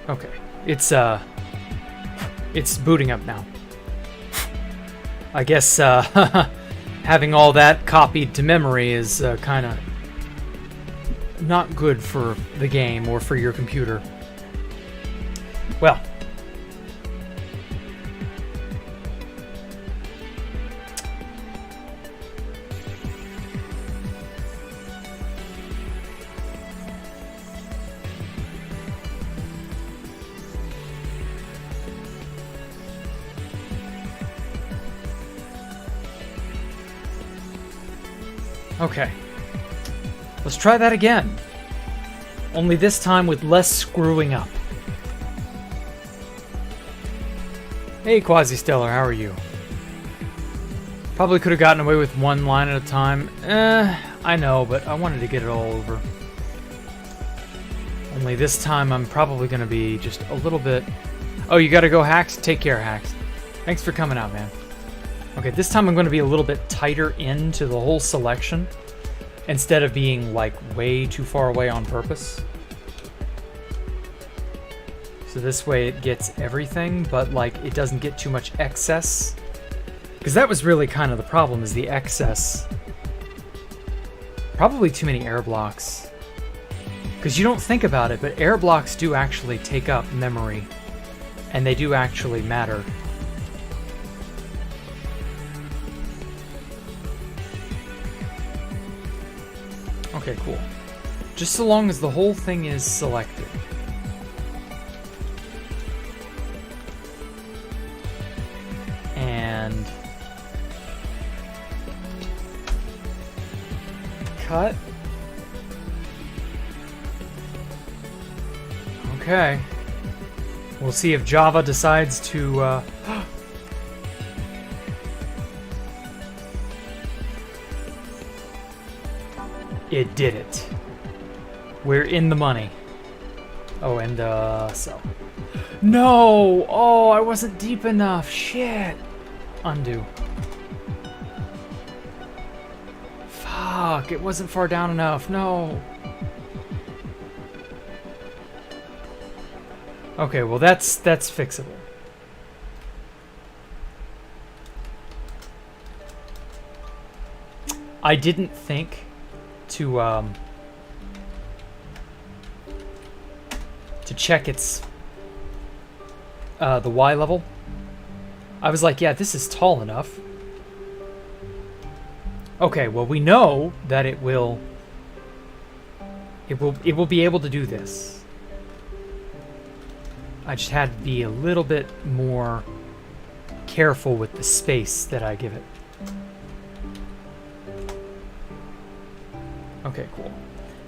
Okay. It's booting up now. I guess having all that copied to memory is kind of not good for the game or for your computer. Well, okay. Let's try that again. Only this time with less screwing up. Hey, Quasi-Stellar, how are you? Probably could have gotten away with one line at a time. I know, but I wanted to get it all over. Only this time I'm probably going to be just a little bit... Oh, you gotta go, Hacks? Take care, Hacks. Thanks for coming out, man. Okay, this time I'm going to be a little bit tighter into the whole selection instead of being like way too far away on purpose. So this way it gets everything, but like it doesn't get too much excess. Because that was really kind of the problem, is the excess. Probably too many air blocks. Because you don't think about it, but air blocks do actually take up memory. And they do actually matter. Okay, cool. Just so long as the whole thing is selected. And... cut. Okay. We'll see if Java decides to, It did it. We're in the money. Oh, and, so. No! Oh, I wasn't deep enough. Shit. Undo. Fuck, it wasn't far down enough. No. Okay, well that's fixable. I didn't think to check its the Y level. I was like, yeah, this is tall enough. Okay, well we know that it will be able to do this. I just had to be a little bit more careful with the space that I give it. Okay, cool.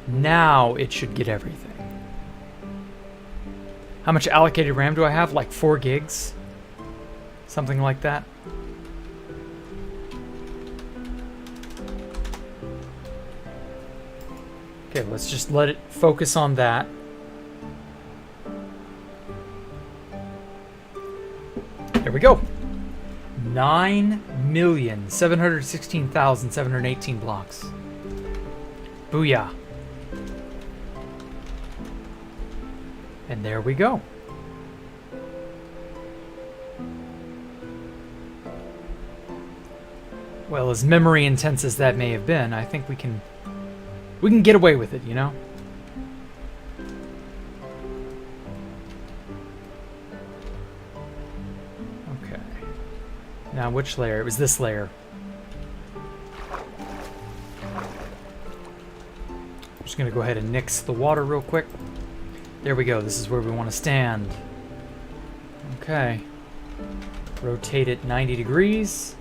Now it should get everything. How much allocated RAM do I have? Like 4 gigs? Something like that. Okay, let's just let it focus on that. There we go. 9,716,718 blocks. Booyah. And there we go. Well, as memory intense as that may have been, I think we can We can get away with it, you know? Okay. Now, which layer? It was this layer. I'm just going to go ahead and nix the water real quick. There we go. This is where we want to stand. Okay. Rotate it 90 degrees.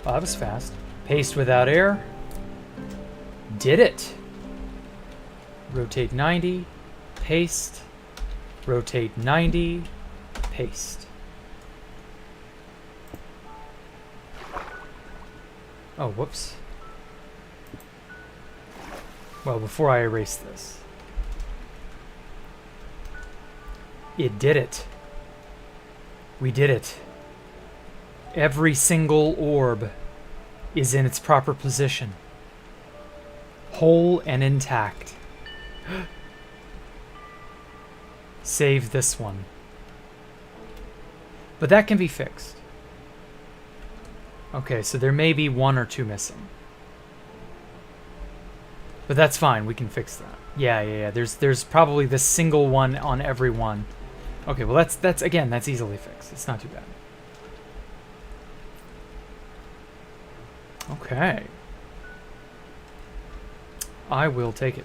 Oh, that was fast. Paste without air. Did it. Rotate 90. Paste. Rotate 90. Paste. Oh, whoops. Well, before I erase this. It did it. We did it. Every single orb is in its proper position. Whole and intact. Save this one. But that can be fixed. Okay, so there may be one or two missing. But that's fine, we can fix that. Yeah. There's probably this single one on every one. Okay, well that's again, that's easily fixed. It's not too bad. Okay. I will take it.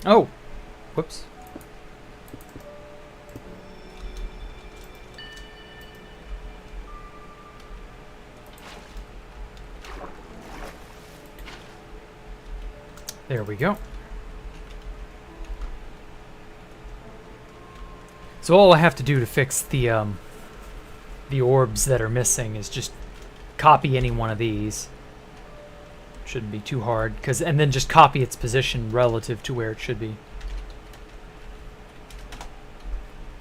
Oh! Whoops. There we go. So all I have to do to fix the orbs that are missing is just copy any one of these. Shouldn't be too hard, and then just copy its position relative to where it should be.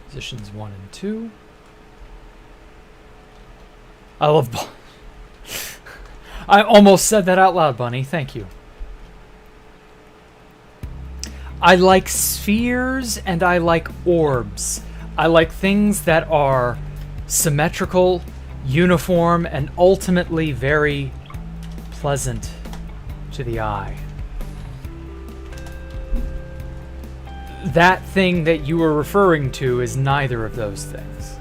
Positions 1 and 2. I love. I almost said that out loud, Bunny. Thank you. I like spheres and I like orbs. I like things that are symmetrical, uniform, and ultimately very pleasant to the eye. That thing that you were referring to is neither of those things.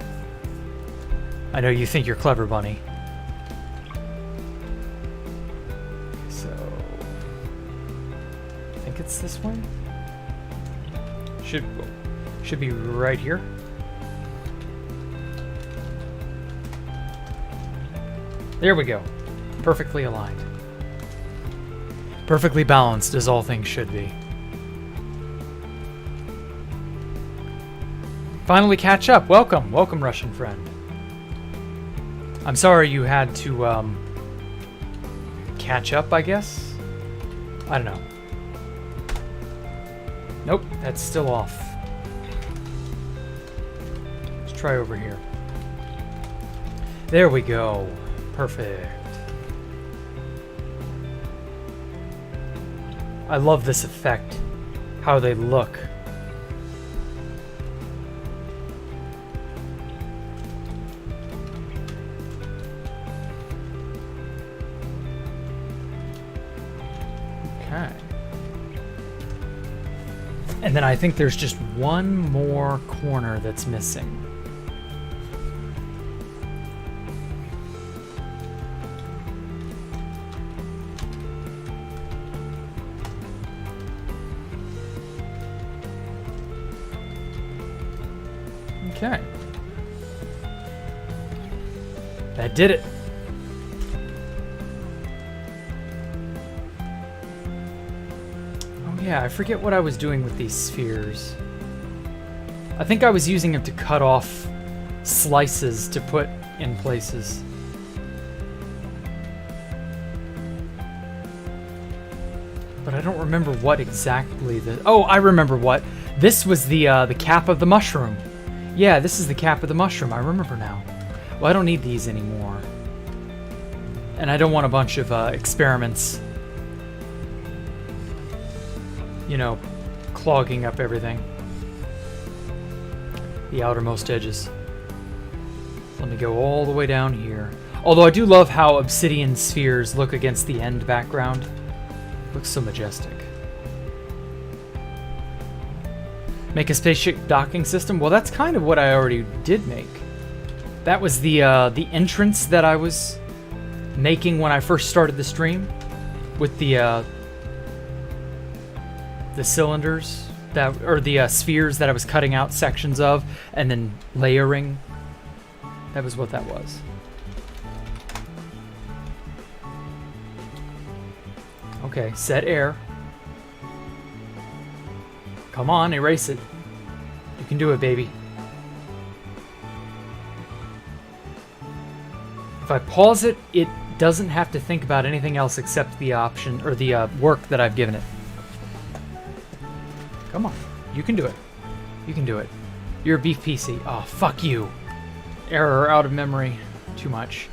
I know you think you're clever, Bunny. So, I think it's this one. Should be right here. There we go. Perfectly aligned. Perfectly balanced, as all things should be. Finally catch up. Welcome. Welcome, Russian friend. I'm sorry you had to catch up, I guess? I don't know. Nope, that's still off. Let's try over here. There we go. Perfect. I love this effect. How they look. Okay. And then I think there's just one more corner that's missing. Okay. That did it. Oh yeah, I forget what I was doing with these spheres. I think I was using them to cut off slices to put in places. But I don't remember what exactly the... Oh, I remember what. This was the cap of the mushroom. Yeah, this is the cap of the mushroom. I remember now. Well, I don't need these anymore. And I don't want a bunch of experiments, you know, clogging up everything. the outermost edges. Let me go all the way down here. Although I do love how obsidian spheres look against the end background. Looks so majestic. Make a spaceship docking system? Well, that's kind of what I already did make. That was the entrance that I was making when I first started the stream, with the cylinders that, or the spheres that I was cutting out sections of and then layering. That was what that was. Okay, set air. Come on, erase it. You can do it, baby. If I pause it, it doesn't have to think about anything else except the option, or the work that I've given it. Come on, you can do it. You can do it. You're a beef PC. Oh, fuck you. Error, out of memory. Too much.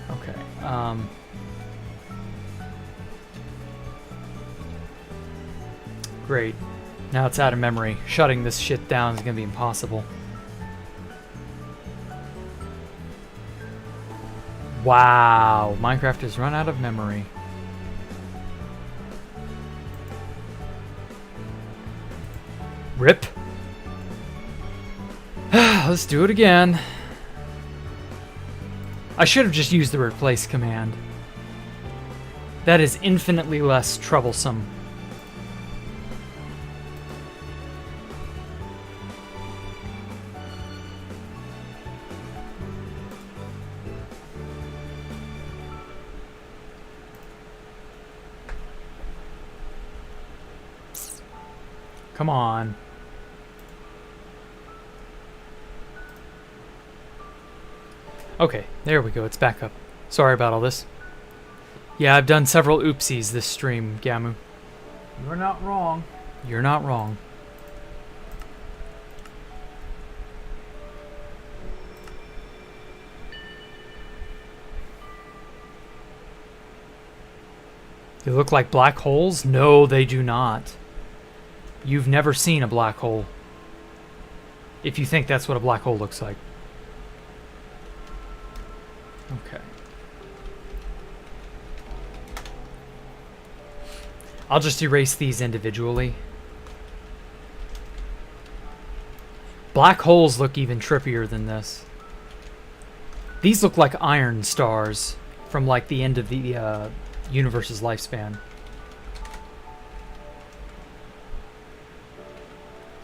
Okay, great. Now it's out of memory. Shutting this shit down is gonna be impossible. Wow, Minecraft has run out of memory. Rip. Let's do it again. I should have just used the replace command. That is infinitely less troublesome. Come on. Okay, there we go. It's back up. Sorry about all this. Yeah, I've done several oopsies this stream, Gamu. You're not wrong. You're not wrong. They look like black holes? No, they do not. You've never seen a black hole. If you think that's what a black hole looks like. Okay. I'll just erase these individually. Black holes look even trippier than this. These look like iron stars from like the end of the universe's lifespan.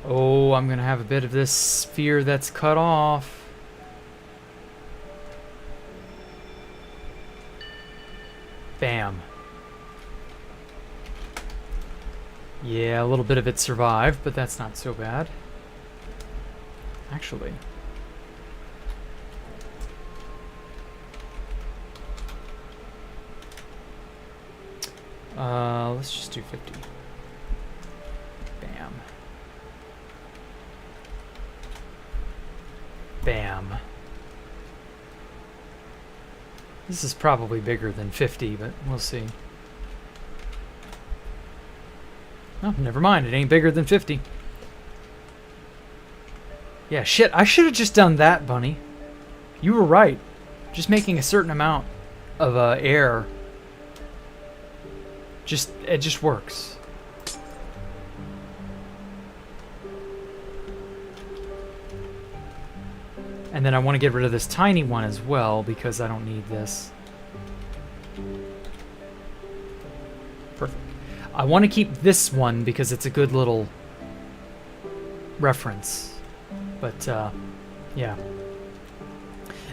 Oh, I'm gonna have a bit of this sphere that's cut off. Bam. Yeah, a little bit of it survived, but that's not so bad. Actually. Let's just do 50. Bam. Bam. This is probably bigger than 50, but we'll see. Oh, never mind. It ain't bigger than 50. Yeah, shit. I should have just done that, Bunny. You were right. Just making a certain amount of air. It just works. And then I want to get rid of this tiny one as well because I don't need this. Perfect. I want to keep this one because it's a good little reference. But, yeah.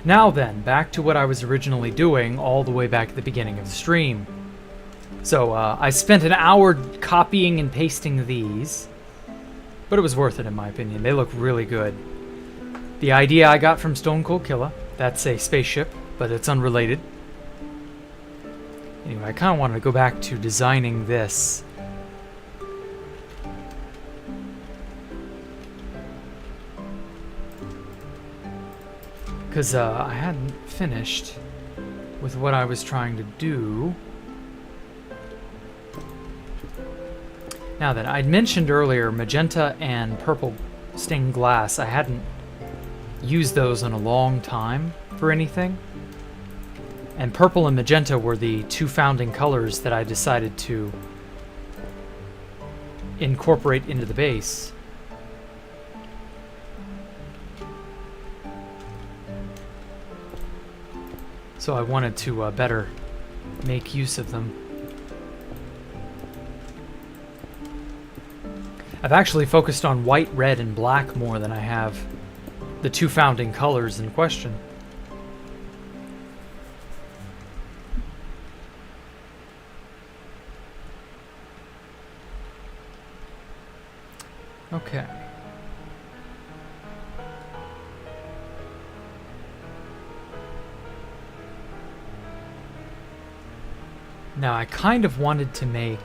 Now then, back to what I was originally doing all the way back at the beginning of the stream. So, I spent an hour copying and pasting these. But it was worth it in my opinion. They look really good. The idea I got from Stone Cold Killer, that's a spaceship, but it's unrelated. Anyway, I kind of wanted to go back to designing this. Because I hadn't finished with what I was trying to do. Now then, I'd mentioned earlier magenta and purple stained glass. I hadn't used those in a long time for anything. And purple and magenta were the two founding colors that I decided to incorporate into the base. So I wanted to better make use of them. I've actually focused on white, red, and black more than I have the two founding colors in question. Okay. Now I kind of wanted to make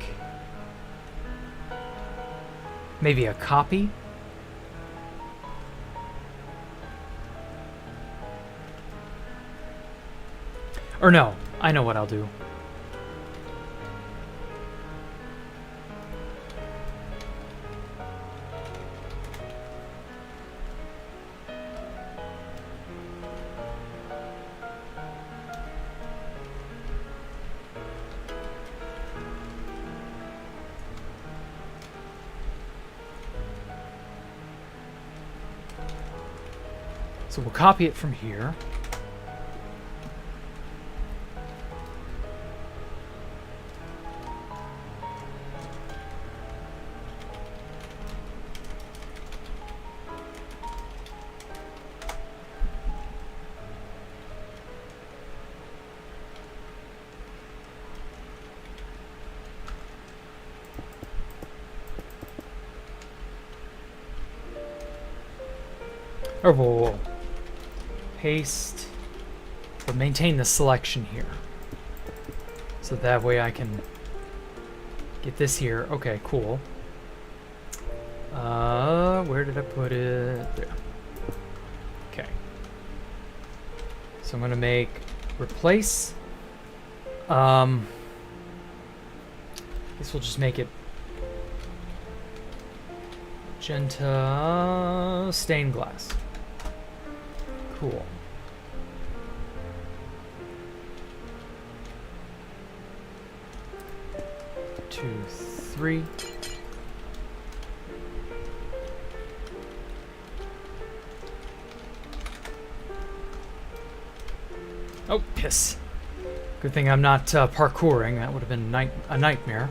maybe a copy. Or no, I know what I'll do. So we'll copy it from here. Oh, whoa, whoa, whoa. Paste, but maintain the selection here. So that way I can get this here. Okay, cool. Where did I put it? There. Okay. So I'm gonna make replace. Guess we'll just make it magenta stained glass. Cool. Two, three. Oh, piss. Good thing I'm not parkouring. That would have been a nightmare.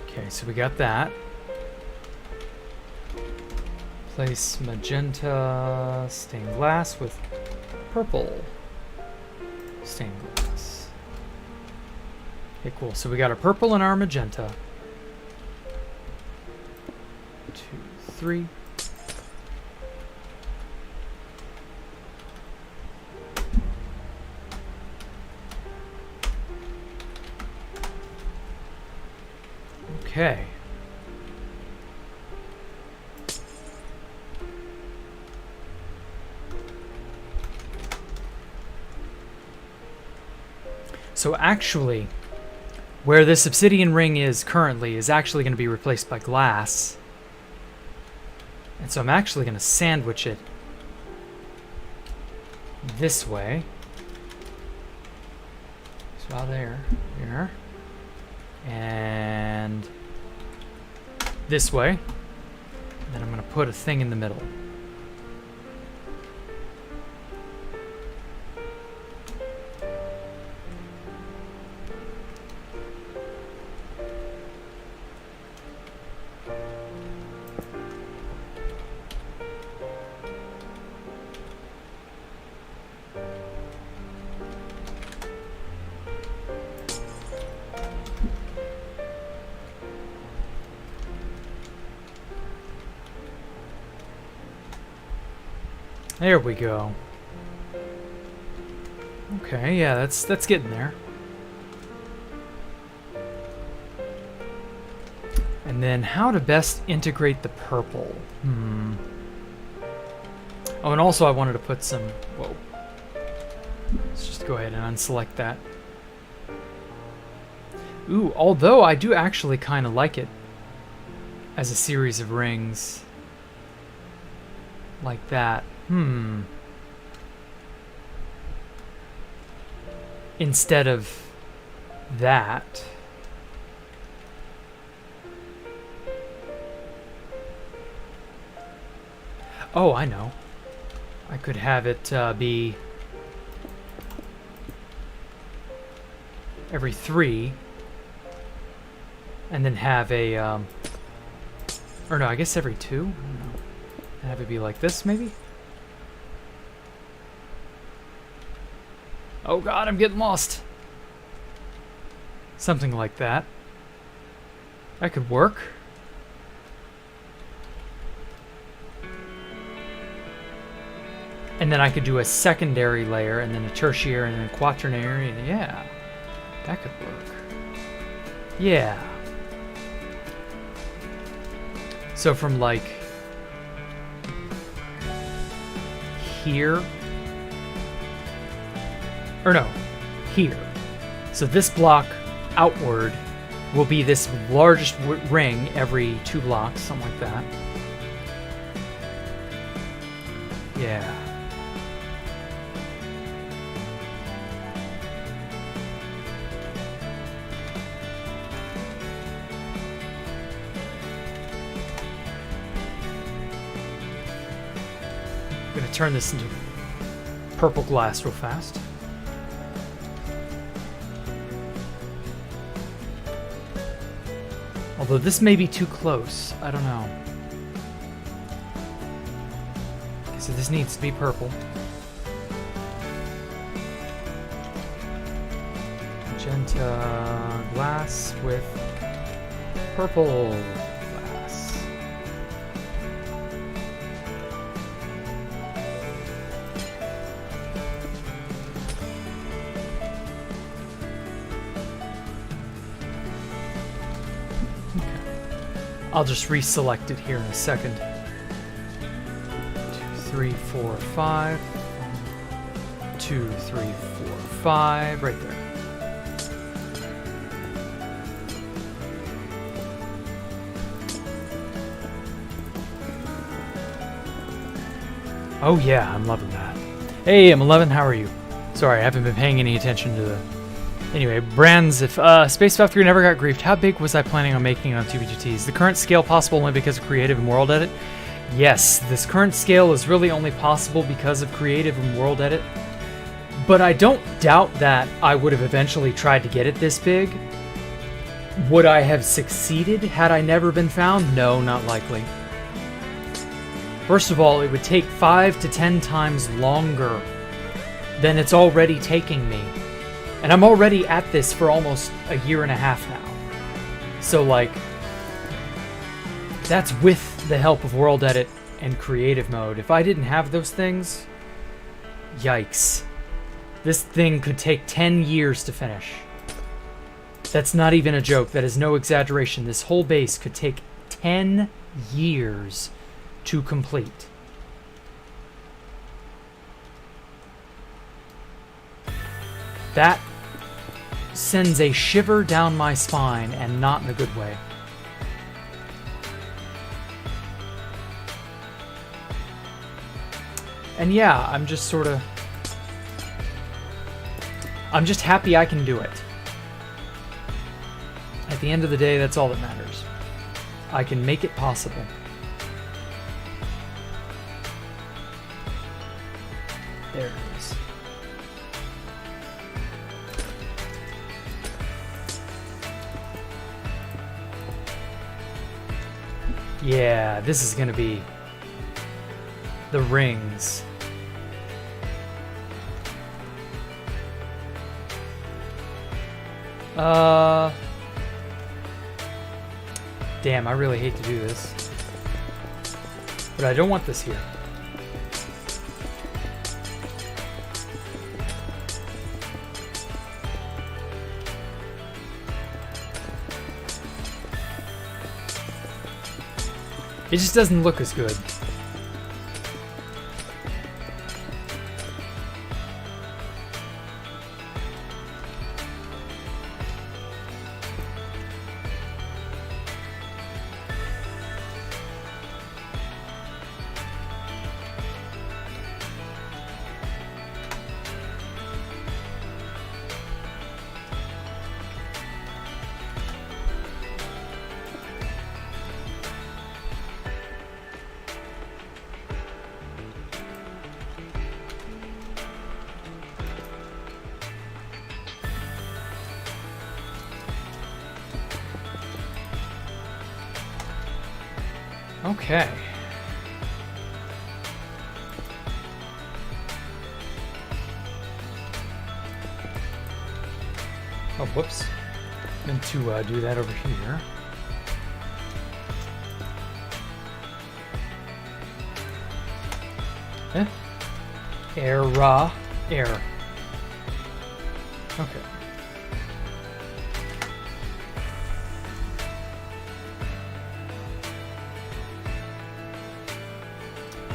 Okay, so we got that. Place magenta stained glass with purple stained glass. Okay, cool. So we got our purple and our magenta. 2, 3. Okay. So actually, where this obsidian ring is currently is actually going to be replaced by glass. And so I'm actually going to sandwich it this way. So out there, here. And this way. And then I'm going to put a thing in the middle. There we go. Okay, yeah, that's getting there. And then how to best integrate the purple. Oh, and also I wanted to put some... Whoa. Let's just go ahead and unselect that. Ooh, although I do actually kind of like it as a series of rings like that. Instead of that. Oh, I know. I could have it be every 3, and then have a, or no, I guess every 2? I don't know. And have it be like this, maybe? Oh god, I'm getting lost. Something like that. That could work. And then I could do a secondary layer, and then a tertiary, and then a quaternary, and yeah. That could work. Yeah. So from like here, or no, here. So this block outward will be this largest ring every 2 blocks, something like that. Yeah. I'm gonna turn this into purple glass real fast. Although this may be too close, I don't know. Okay, so this needs to be purple. Magenta glass with purple glass. I'll just reselect it here in a second. 2, 3, 4, 5. 2, 3, 4, 5. Right there. Oh yeah, I'm loving that. Hey, I'm 11. How are you? Sorry, I haven't been paying any attention to the... Anyway, brands, if Space Valkyria never got griefed, how big was I planning on making it on TBGTs? The current scale possible only because of creative and world edit? Yes, this current scale is really only possible because of creative and world edit. But I don't doubt that I would have eventually tried to get it this big. Would I have succeeded had I never been found? No, not likely. First of all, it would take 5 to 10 times longer than it's already taking me. And I'm already at this for almost a year and a half now. So, like, that's with the help of World Edit and Creative Mode. If I didn't have those things, yikes. This thing could take 10 years to finish. That's not even a joke. That is no exaggeration. This whole base could take 10 years to complete. That sends a shiver down my spine, and not in a good way. And yeah, I'm just sort of... I'm just happy I can do it. At the end of the day, that's all that matters. I can make it possible. There it is. Yeah, this is gonna be the rings. Damn, I really hate to do this. But I don't want this here. It just doesn't look as good. Okay. Oh, whoops. Meant to do that over here. Eh? Air. Okay.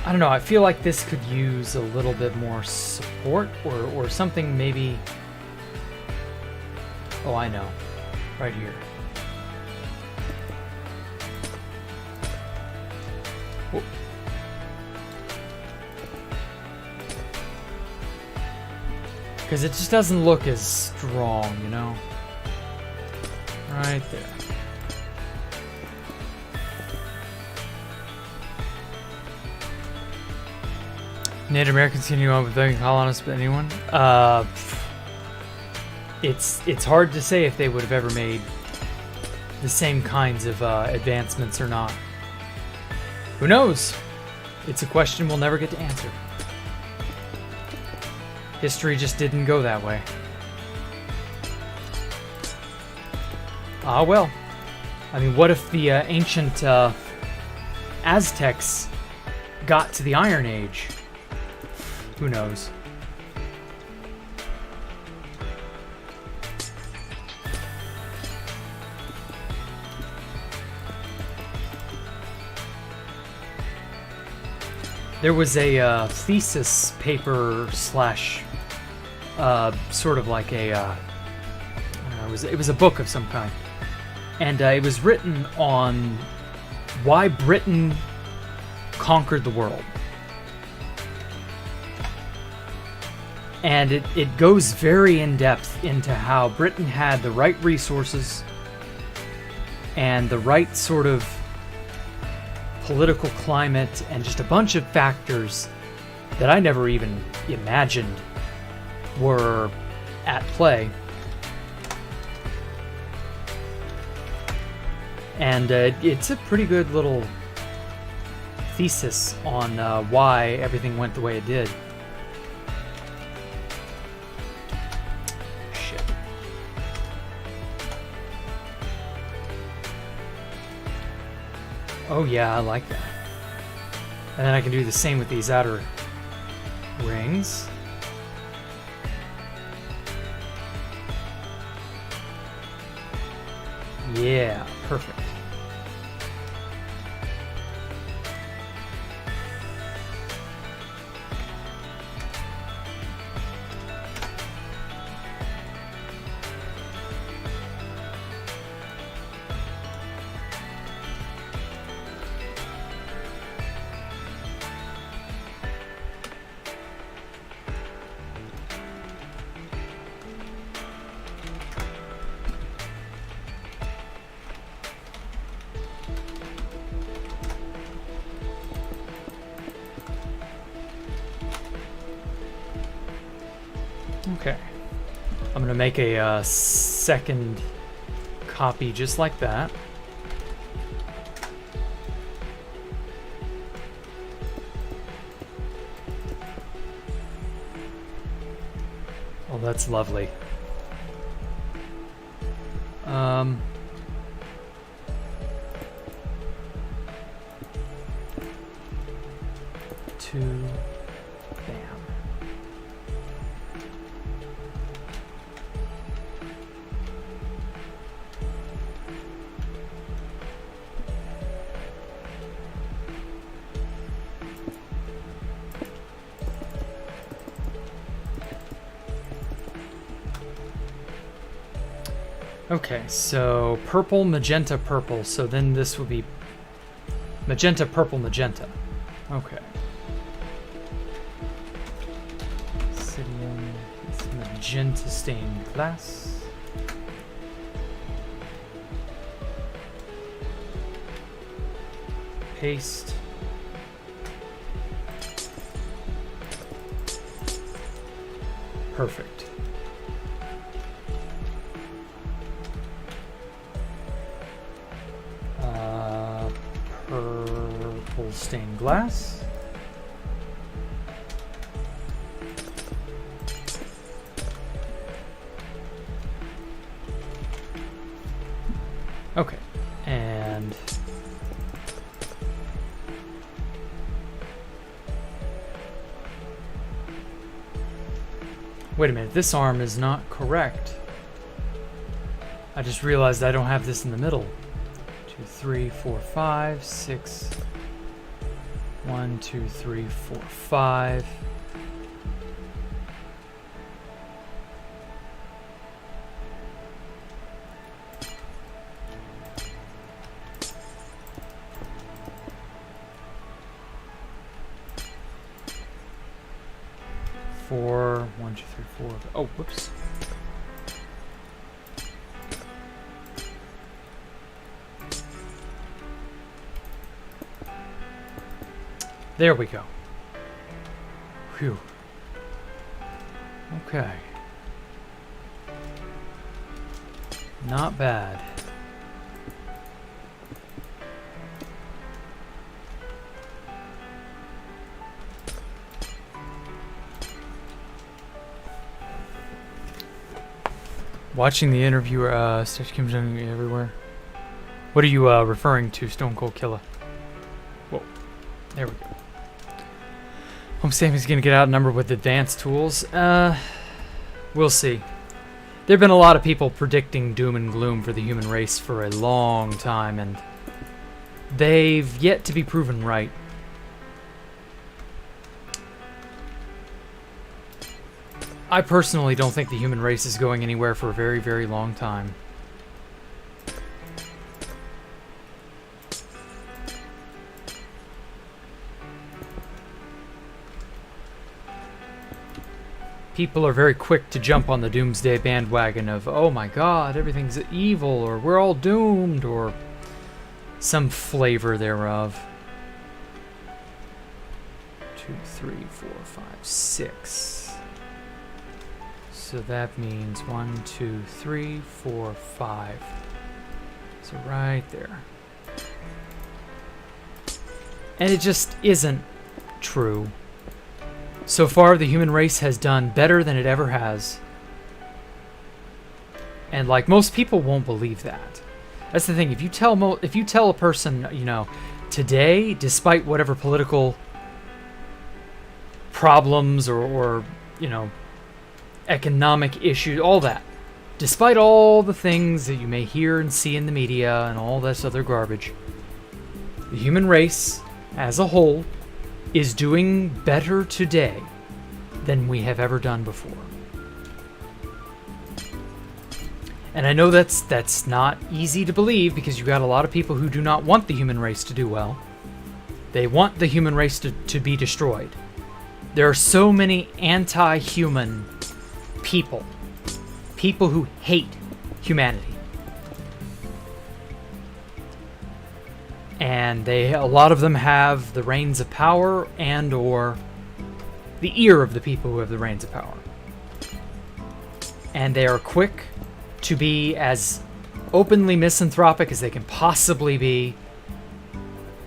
I don't know, I feel like this could use a little bit more support or something maybe. Oh, I know. Right here. Whoa. Because it just doesn't look as strong, you know? Right there. Native Americans continue on with being colonists, but anyone? It's hard to say if they would have ever made the same kinds of advancements or not. Who knows? It's a question we'll never get to answer. History just didn't go that way. Ah, well. I mean, what if the ancient Aztecs got to the Iron Age? Who knows? There was a thesis paper slash sort of like a it was a book of some kind, and it was written on why Britain conquered the world. And it goes very in depth into how Britain had the right resources and the right sort of political climate and just a bunch of factors that I never even imagined were at play. And it's a pretty good little thesis on why everything went the way it did. Oh yeah, I like that. And then I can do the same with these outer rings. Yeah, perfect. Okay, I'm gonna make a second copy just like that. Oh, that's lovely. Two, bam. Okay, so purple, magenta, purple. So then this will be magenta, purple, magenta. Okay. Obsidian, it's magenta stained glass. Paste. Perfect. Pull stained glass. Okay, and wait a minute, this arm is not correct. I just realized I don't have this in the middle. 2, 3, 4, 5, 6. 1, 2, 3, 4, 5. Four, 1, 2, 3, 4. Oh, whoops. There we go. Phew. Okay. Not bad. Watching the interviewer, Stitch Kim Jong everywhere. What are you referring to, Stone Cold Killer? Whoa. There we go. Home Sammy's gonna get outnumbered with advanced tools. We'll see. There have been a lot of people predicting doom and gloom for the human race for a long time, and they've yet to be proven right. I personally don't think the human race is going anywhere for a very, very long time. People are very quick to jump on the doomsday bandwagon of, oh my god, everything's evil, or we're all doomed, or some flavor thereof. 2, 3, 4, 5, 6. So that means 1, 2, 3, 4, 5. So right there. And it just isn't true. So far, the human race has done better than it ever has. And like, most people won't believe that. That's the thing. If you tell a person, you know, today, despite whatever political problems or you know, economic issues, all that, despite all the things that you may hear and see in the media and all this other garbage, the human race as a whole is doing better today than we have ever done before. And I know that's not easy to believe, because you got a lot of people who do not want the human race to do well. They want the human race to be destroyed. There are so many anti-human people who hate humanity. And a lot of them have the reins of power and or the ear of the people who have the reins of power. And they are quick to be as openly misanthropic as they can possibly be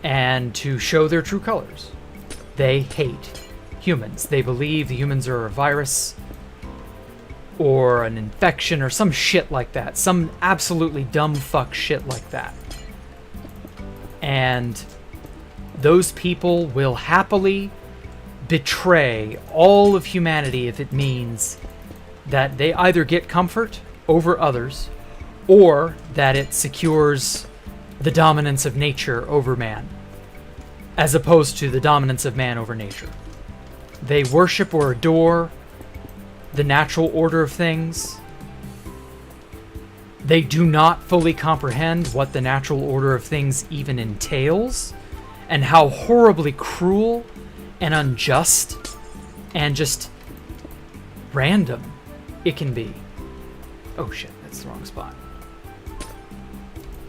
and to show their true colors. They hate humans. They believe the humans are a virus or an infection or some shit like that. Some absolutely dumb fuck shit like that. And those people will happily betray all of humanity if it means that they either get comfort over others or that it secures the dominance of nature over man, as opposed to the dominance of man over nature. They worship or adore the natural order of things. They do not fully comprehend what the natural order of things even entails, and how horribly cruel and unjust and just random it can be. Oh shit, that's the wrong spot.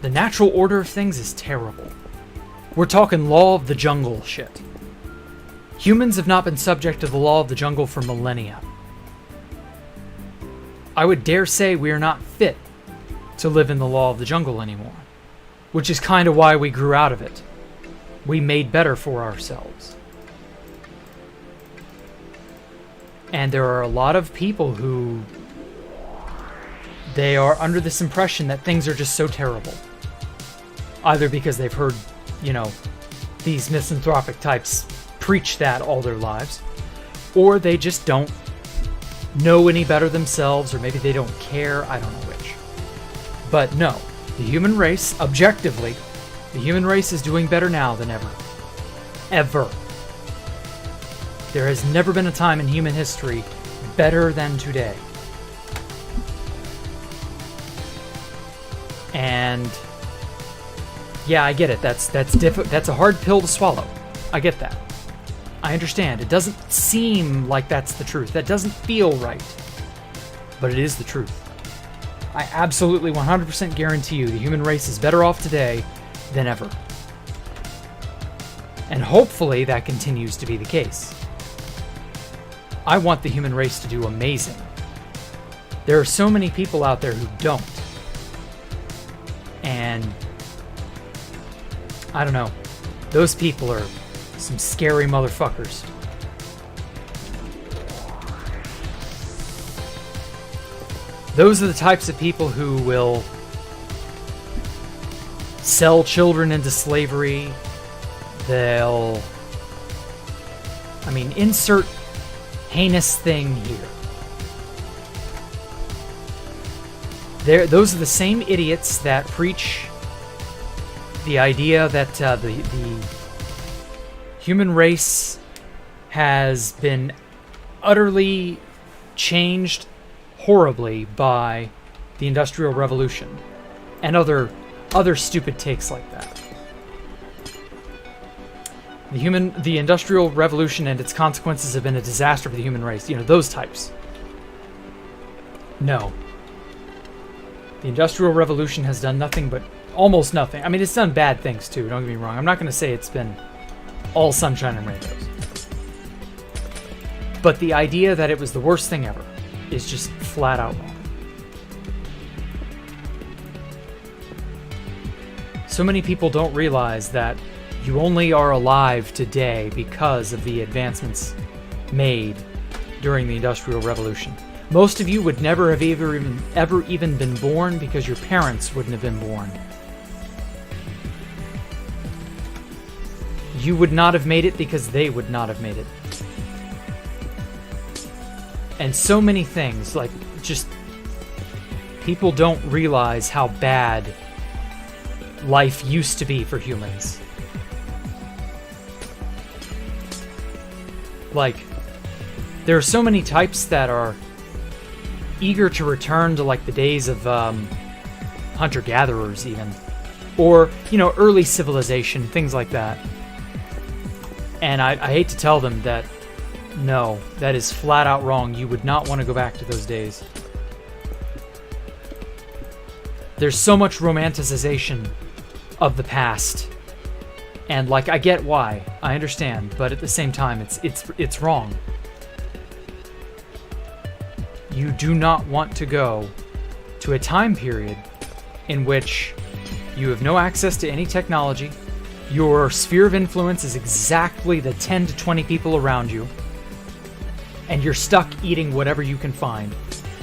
The natural order of things is terrible. We're talking law of the jungle shit. Humans have not been subject to the law of the jungle for millennia. I would dare say we are not fit to live in the law of the jungle anymore, which is kind of why we grew out of it. we made better for ourselves. And there are a lot of people who they are under this impression that things are just so terrible. Either because they've heard, these misanthropic types preach that all their lives, or they just don't know any better themselves, or maybe they don't care, I don't know which. But no, the human race, objectively, the human race is doing better now than ever. Ever. There has never been a time in human history better than today. And yeah, I get it. That's a hard pill to swallow. I get that. I understand. It doesn't seem like that's the truth. That doesn't feel right. But it is the truth. I absolutely 100% guarantee you the human race is better off today than ever. And hopefully that continues to be the case. I want the human race to do amazing. There are so many people out there who don't. And I don't know. Those people are some scary motherfuckers. Those are the types of people who will sell children into slavery. They'll... insert heinous thing here. Those are the same idiots that preach the idea that the human race has been utterly changed horribly by the Industrial Revolution and other stupid takes like that. The Industrial Revolution and its consequences have been a disaster for the human race. Those types. No. The Industrial Revolution has done nothing but almost nothing. It's done bad things too, don't get me wrong. I'm not going to say it's been all sunshine and rainbows. But the idea that it was the worst thing ever is just flat out wrong. So many people don't realize that you only are alive today because of the advancements made during the Industrial Revolution. Most of you would never have ever even been born because your parents wouldn't have been born. You would not have made it because they would not have made it. And so many things, just people don't realize how bad life used to be for humans. There are so many types that are eager to return to the days of hunter-gatherers even, or early civilization, things like that. And I hate to tell them that no, that is flat out wrong. You would not want to go back to those days. There's so much romanticization of the past, and I get why, I understand, but at the same time it's wrong. You do not want to go to a time period in which you have no access to any technology, your sphere of influence is exactly the 10 to 20 people around you, and you're stuck eating whatever you can find,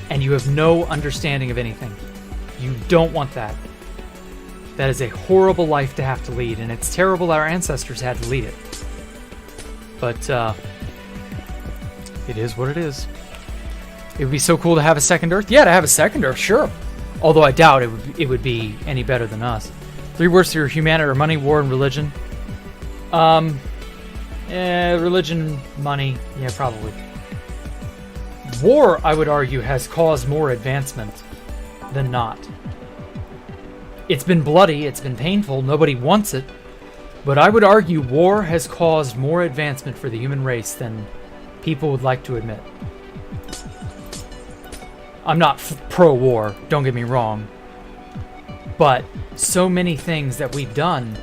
and you have no understanding of anything. You don't want that. That is a horrible life to have to lead, and it's terrible that our ancestors had to lead it. But, it is what it is. It would be so cool to have a second Earth. Yeah, to have a second Earth, sure. Although I doubt it would be any better than us. 3 words for humanity are money, war, and religion. Religion, money, yeah, probably. War, I would argue, has caused more advancement than not. It's been bloody, it's been painful, nobody wants it, but I would argue war has caused more advancement for the human race than people would like to admit. I'm not pro-war, don't get me wrong, but so many things that we've done,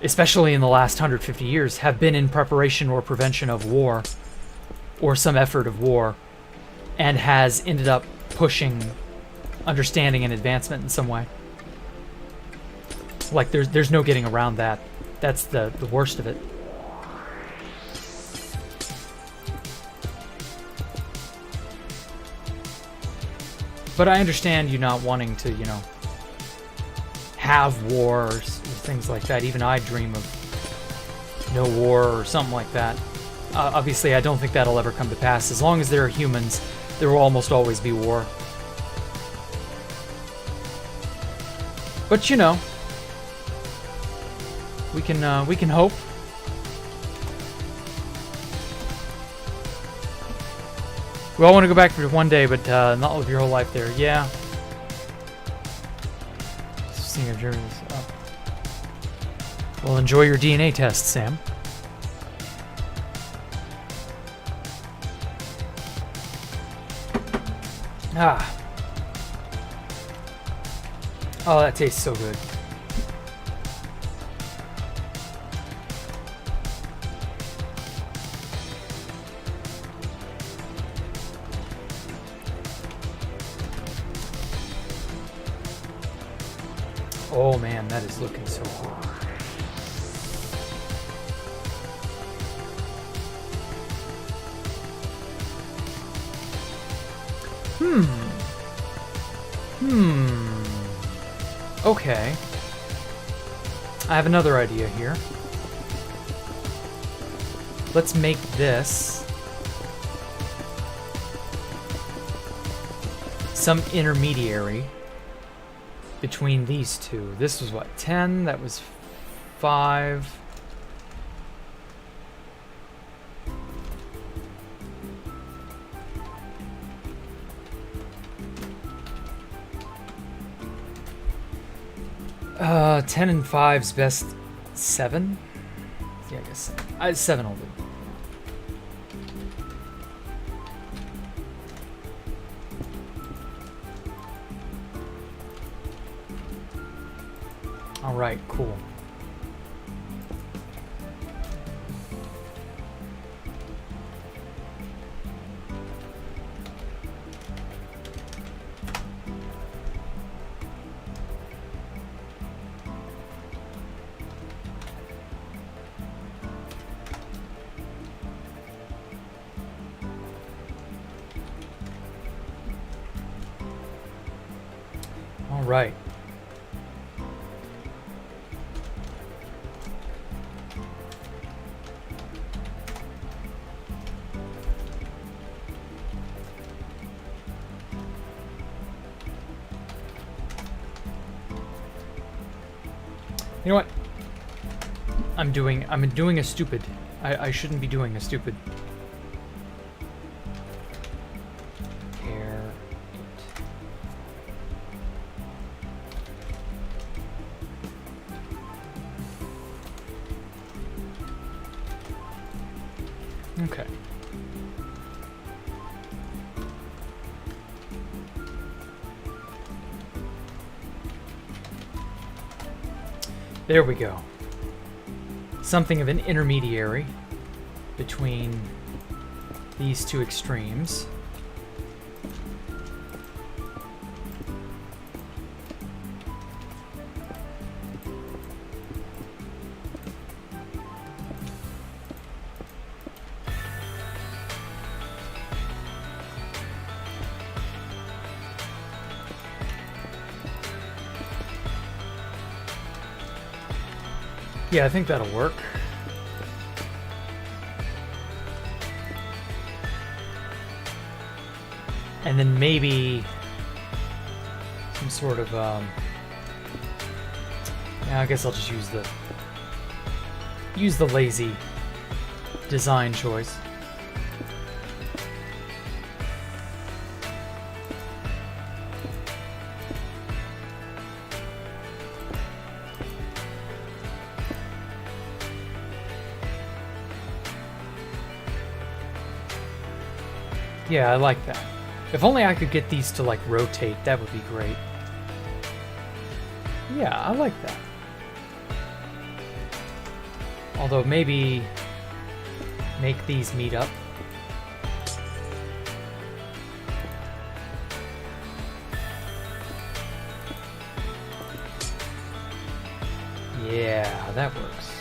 especially in the last 150 years, have been in preparation or prevention of war, or some effort of war, and has ended up pushing understanding and advancement in some way. There's no getting around that. That's the worst of it. But I understand you not wanting to, you know, have war or things like that. Even I dream of no war or something like that. Obviously, I don't think that'll ever come to pass. As long as there are humans, there will almost always be war. But you know, we can hope. We all want to go back for one day, but not live your whole life there. Yeah. Seeing if Jeremy's up. Well, enjoy your DNA test, Sam. Ah. Oh, that tastes so good. Oh man, that is looking so good. Okay. I have another idea here. Let's make this some intermediary between these two. This was what, 10? That was 5. Uh, 10 and 5's best 7? Yeah, I guess 7. 7 will do. All right, cool. All right. You know what? I'm doing a stupid. I shouldn't be doing a stupid. Pair it. Okay. There we go. Something of an intermediary between these two extremes. Yeah, I think that'll work. And then maybe some sort of, yeah, I guess I'll just use the lazy design choice. Yeah, I like that. If only I could get these to, like, rotate, that would be great. Yeah, I like that. Although, maybe make these meet up. Yeah, that works.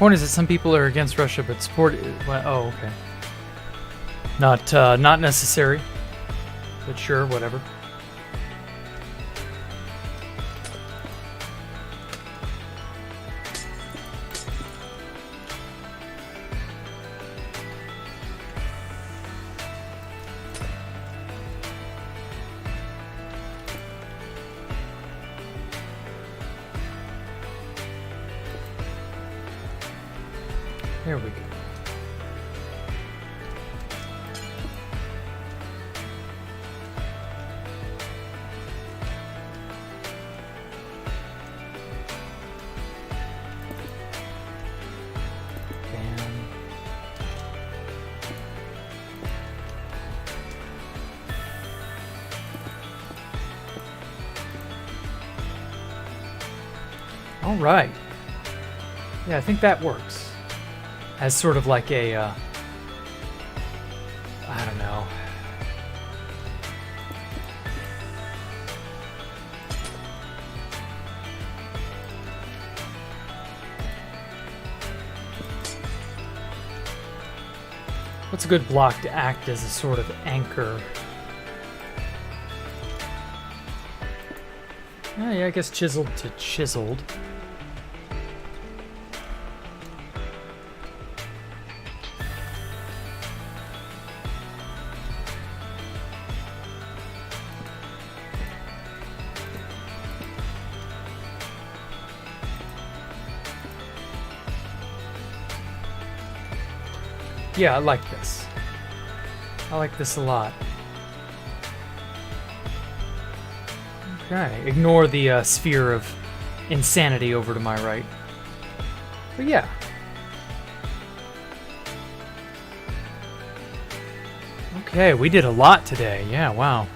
point is that some people are against Russia, but support. Well, oh, okay. Not necessary. But sure, whatever. There we go. Bam. All right. Yeah, I think that works. As sort of like a, I don't know. What's a good block to act as a sort of anchor? Yeah, I guess chiseled to chiseled. Yeah, I like this. I like this a lot. Okay, ignore the sphere of insanity over to my right. But yeah. Okay, we did a lot today. Yeah, wow.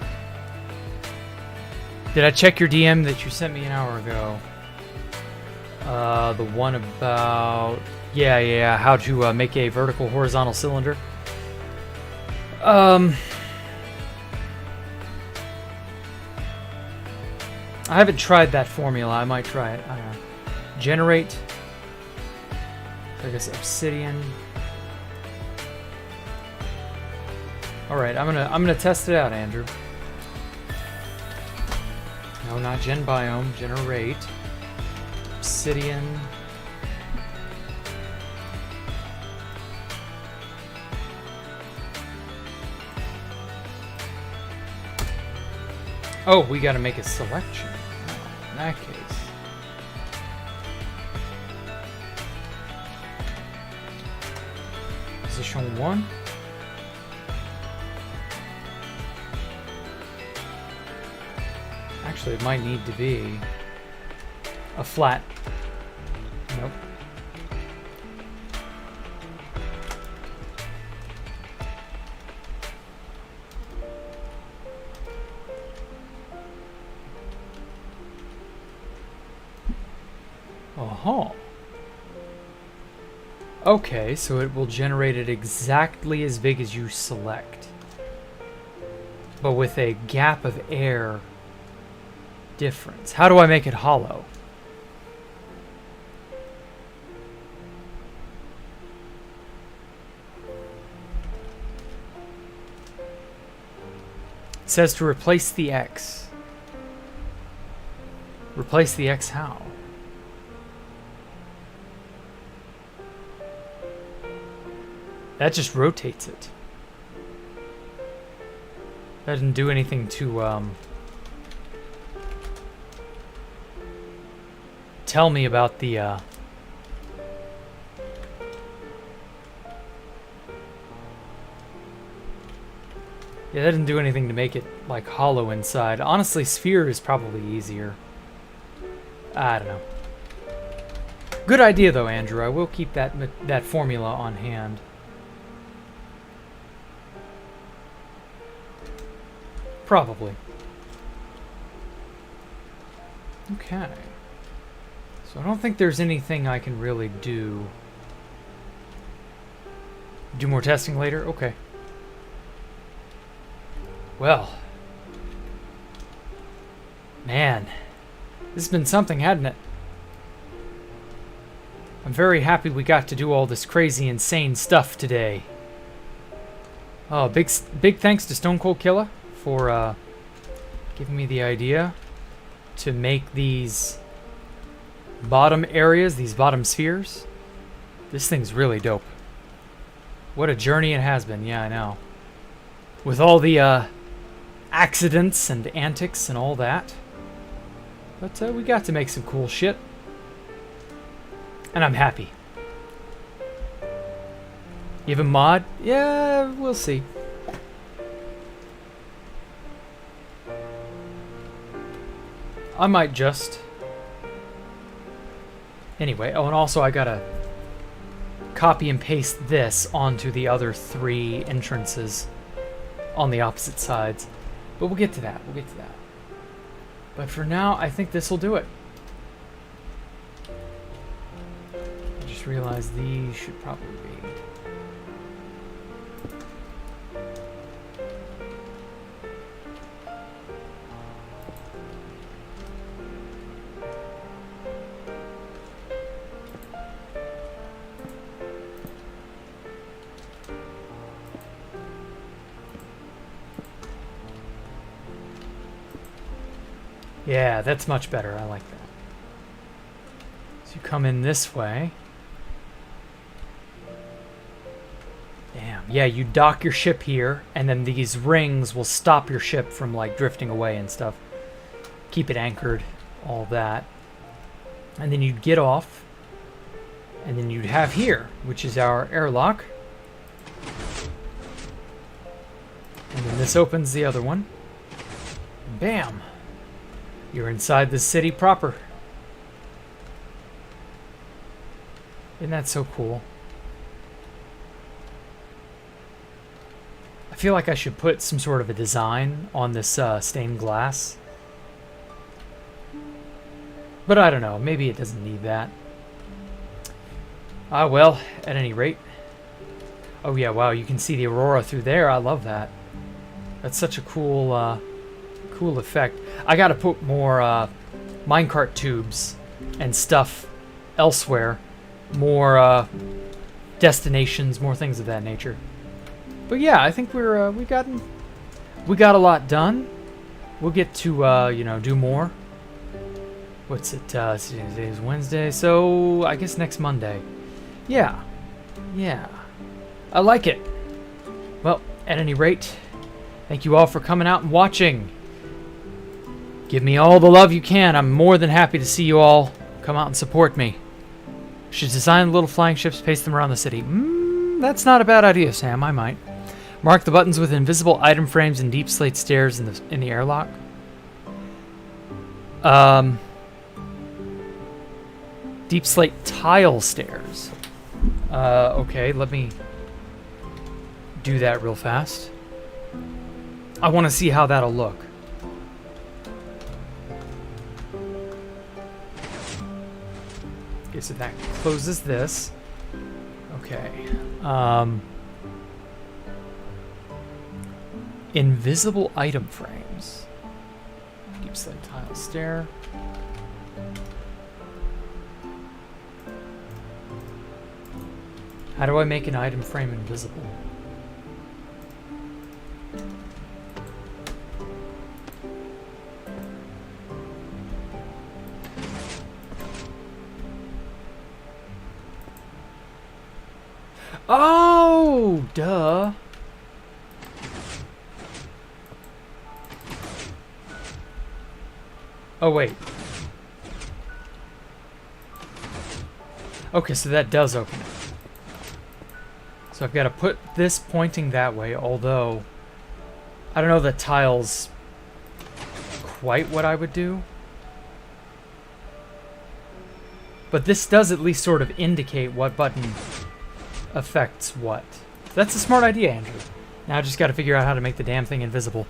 Did I check your DM that you sent me an hour ago? The one about... Yeah, how to make a vertical horizontal cylinder. I haven't tried that formula. I might try it. I don't know. Generate. So I guess obsidian. All right, I'm gonna test it out, Andrew. No, not gen biome. Generate obsidian. Oh, we gotta make a selection. Oh, in that case. Position 1. Actually, it might need to be a flat. Nope. Oh. Okay, so it will generate it exactly as big as you select, but with a gap of air difference. How do I make it hollow? It says to replace the X. Replace the X how? That just rotates it. That didn't do anything to tell me about the yeah, that didn't do anything to make it like hollow inside. Honestly, sphere is probably easier. I don't know. Good idea though, Andrew. I will keep that formula on hand. Probably. Okay. So I don't think there's anything I can really do. Do more testing later? Okay. Well. Man. This has been something, hadn't it? I'm very happy we got to do all this crazy, insane stuff today. Oh, big thanks to Stone Cold Killer for giving me the idea to make these bottom areas, these bottom spheres. This thing's really dope. What a journey it has been. Yeah, I know. With all the accidents and antics and all that. But we got to make some cool shit. And I'm happy. You have a mod? Yeah, we'll see. I might just. Anyway, oh, and also I gotta copy and paste this onto the other 3 entrances on the opposite sides. But we'll get to that. We'll get to that. But for now, I think this will do it. I just realized these should probably be. Yeah, that's much better. I like that. So you come in this way. Damn. Yeah, you dock your ship here, and then these rings will stop your ship from like drifting away and stuff. Keep it anchored, all that. And then you'd get off, and then you'd have here, which is our airlock. And then this opens the other one. Bam! You're inside the city proper. Isn't that so cool? I feel like I should put some sort of a design on this stained glass. But I don't know. Maybe it doesn't need that. Ah, well, at any rate. Oh yeah, wow, you can see the aurora through there. I love that. That's such a cool... cool effect. I gotta put more minecart tubes and stuff elsewhere. More destinations, more things of that nature. But yeah, I think we got a lot done. We'll get to you know, do more. What's it? Today's Wednesday, so I guess next Monday. Yeah, yeah, I like it. Well, at any rate, thank you all for coming out and watching. Give me all the love you can. I'm more than happy to see you all come out and support me. Should design little flying ships, paste them around the city. That's not a bad idea, Sam. I might. Mark the buttons with invisible item frames and deep slate stairs in the airlock. Deep slate tile stairs. Okay, let me do that real fast. I want to see how that'll look. Okay, so that closes this. Okay. Invisible item frames. Deep slate tile stair. How do I make an item frame invisible? Oh, duh. Oh, wait. Okay, so that does open it. So I've got to put this pointing that way, although I don't know the tile's quite what I would do. But this does at least sort of indicate what button affects what. That's a smart idea, Andrew. Now I just got to figure out how to make the damn thing invisible.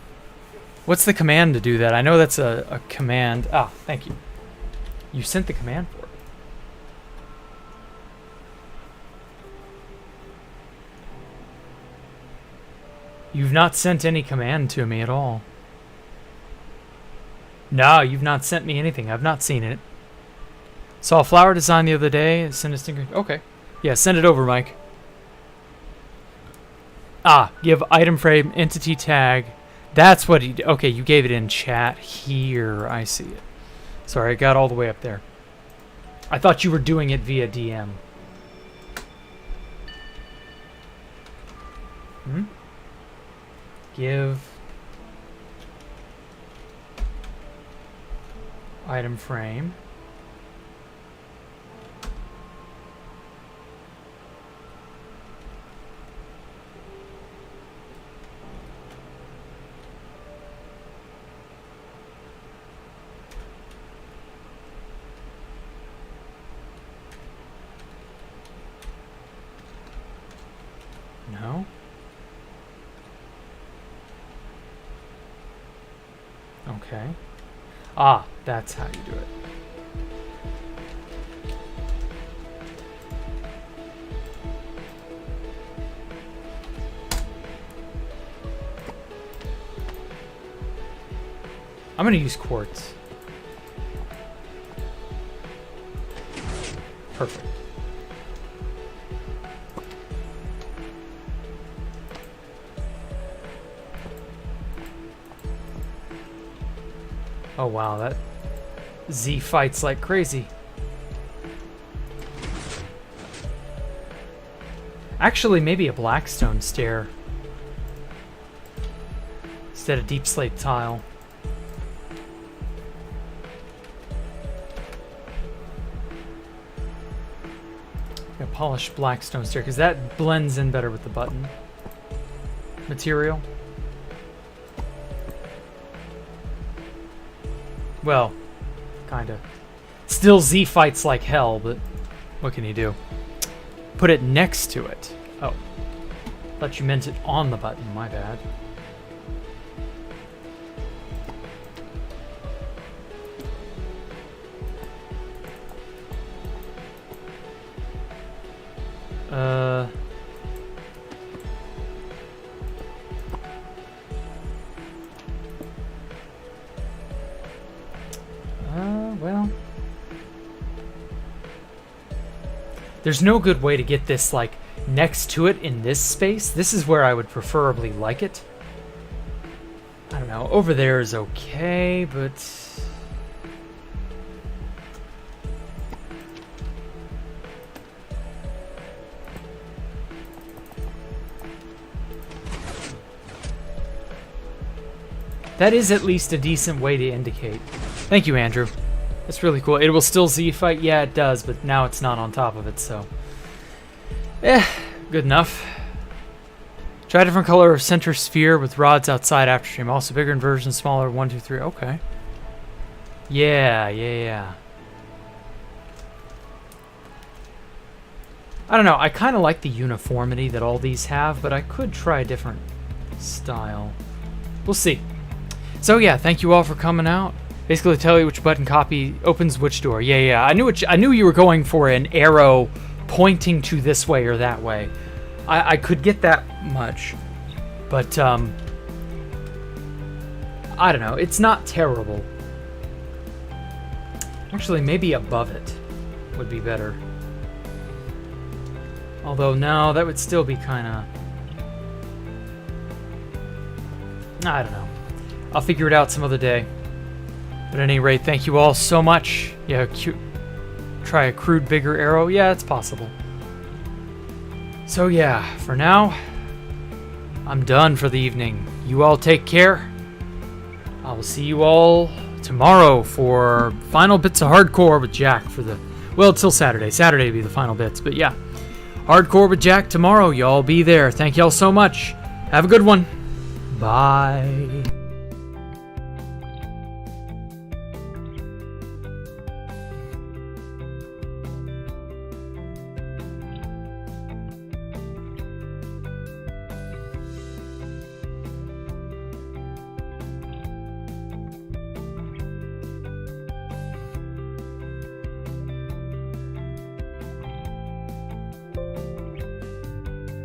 What's the command to do that? I know that's a command. Ah, thank you. You sent the command for it. You've not sent any command to me at all. No, you've not sent me anything. I've not seen it. Saw a flower design the other day. Send a stinger. Okay. Yeah, send it over, Mike. Ah, give item frame, entity tag. That's what he... Okay, you gave it in chat. Here, I see it. Sorry, I got all the way up there. I thought you were doing it via DM. Give... item frame. No. Okay. Ah, that's how you do it. I'm gonna use quartz. Perfect. Oh wow, that Z fights like crazy. Actually, maybe a blackstone stair instead of deep slate tile. A polished blackstone stair, because that blends in better with the button material. Well, kinda. Still Z fights like hell, but what can you do? Put it next to it. Oh. Thought you meant it on the button, my bad. Well. There's no good way to get this, like, next to it in this space. This is where I would preferably like it. I don't know. Over there is okay, but... that is at least a decent way to indicate. Thank you, Andrew. That's really cool. It will still Z-fight? Yeah, it does, but now it's not on top of it, so... good enough. Try a different color center sphere with rods outside after stream. Also bigger inversion, smaller, 1, 2, 3. Okay. Yeah. I don't know. I kind of like the uniformity that all these have, but I could try a different style. We'll see. So yeah, thank you all for coming out. Basically tell you which button copy opens which door. Yeah. I knew you were going for an arrow pointing to this way or that way. I could get that much. But I don't know. It's not terrible. Actually, maybe above it would be better. Although no, that would still be kind of... I don't know. I'll figure it out some other day. But at any rate, thank you all so much. Yeah, try a crude bigger arrow. Yeah, it's possible. So yeah, for now, I'm done for the evening. You all take care. I will see you all tomorrow for final bits of hardcore with Jack for the... well, till Saturday. Saturday will be the final bits, but yeah. Hardcore with Jack tomorrow. Y'all be there. Thank y'all so much. Have a good one. Bye.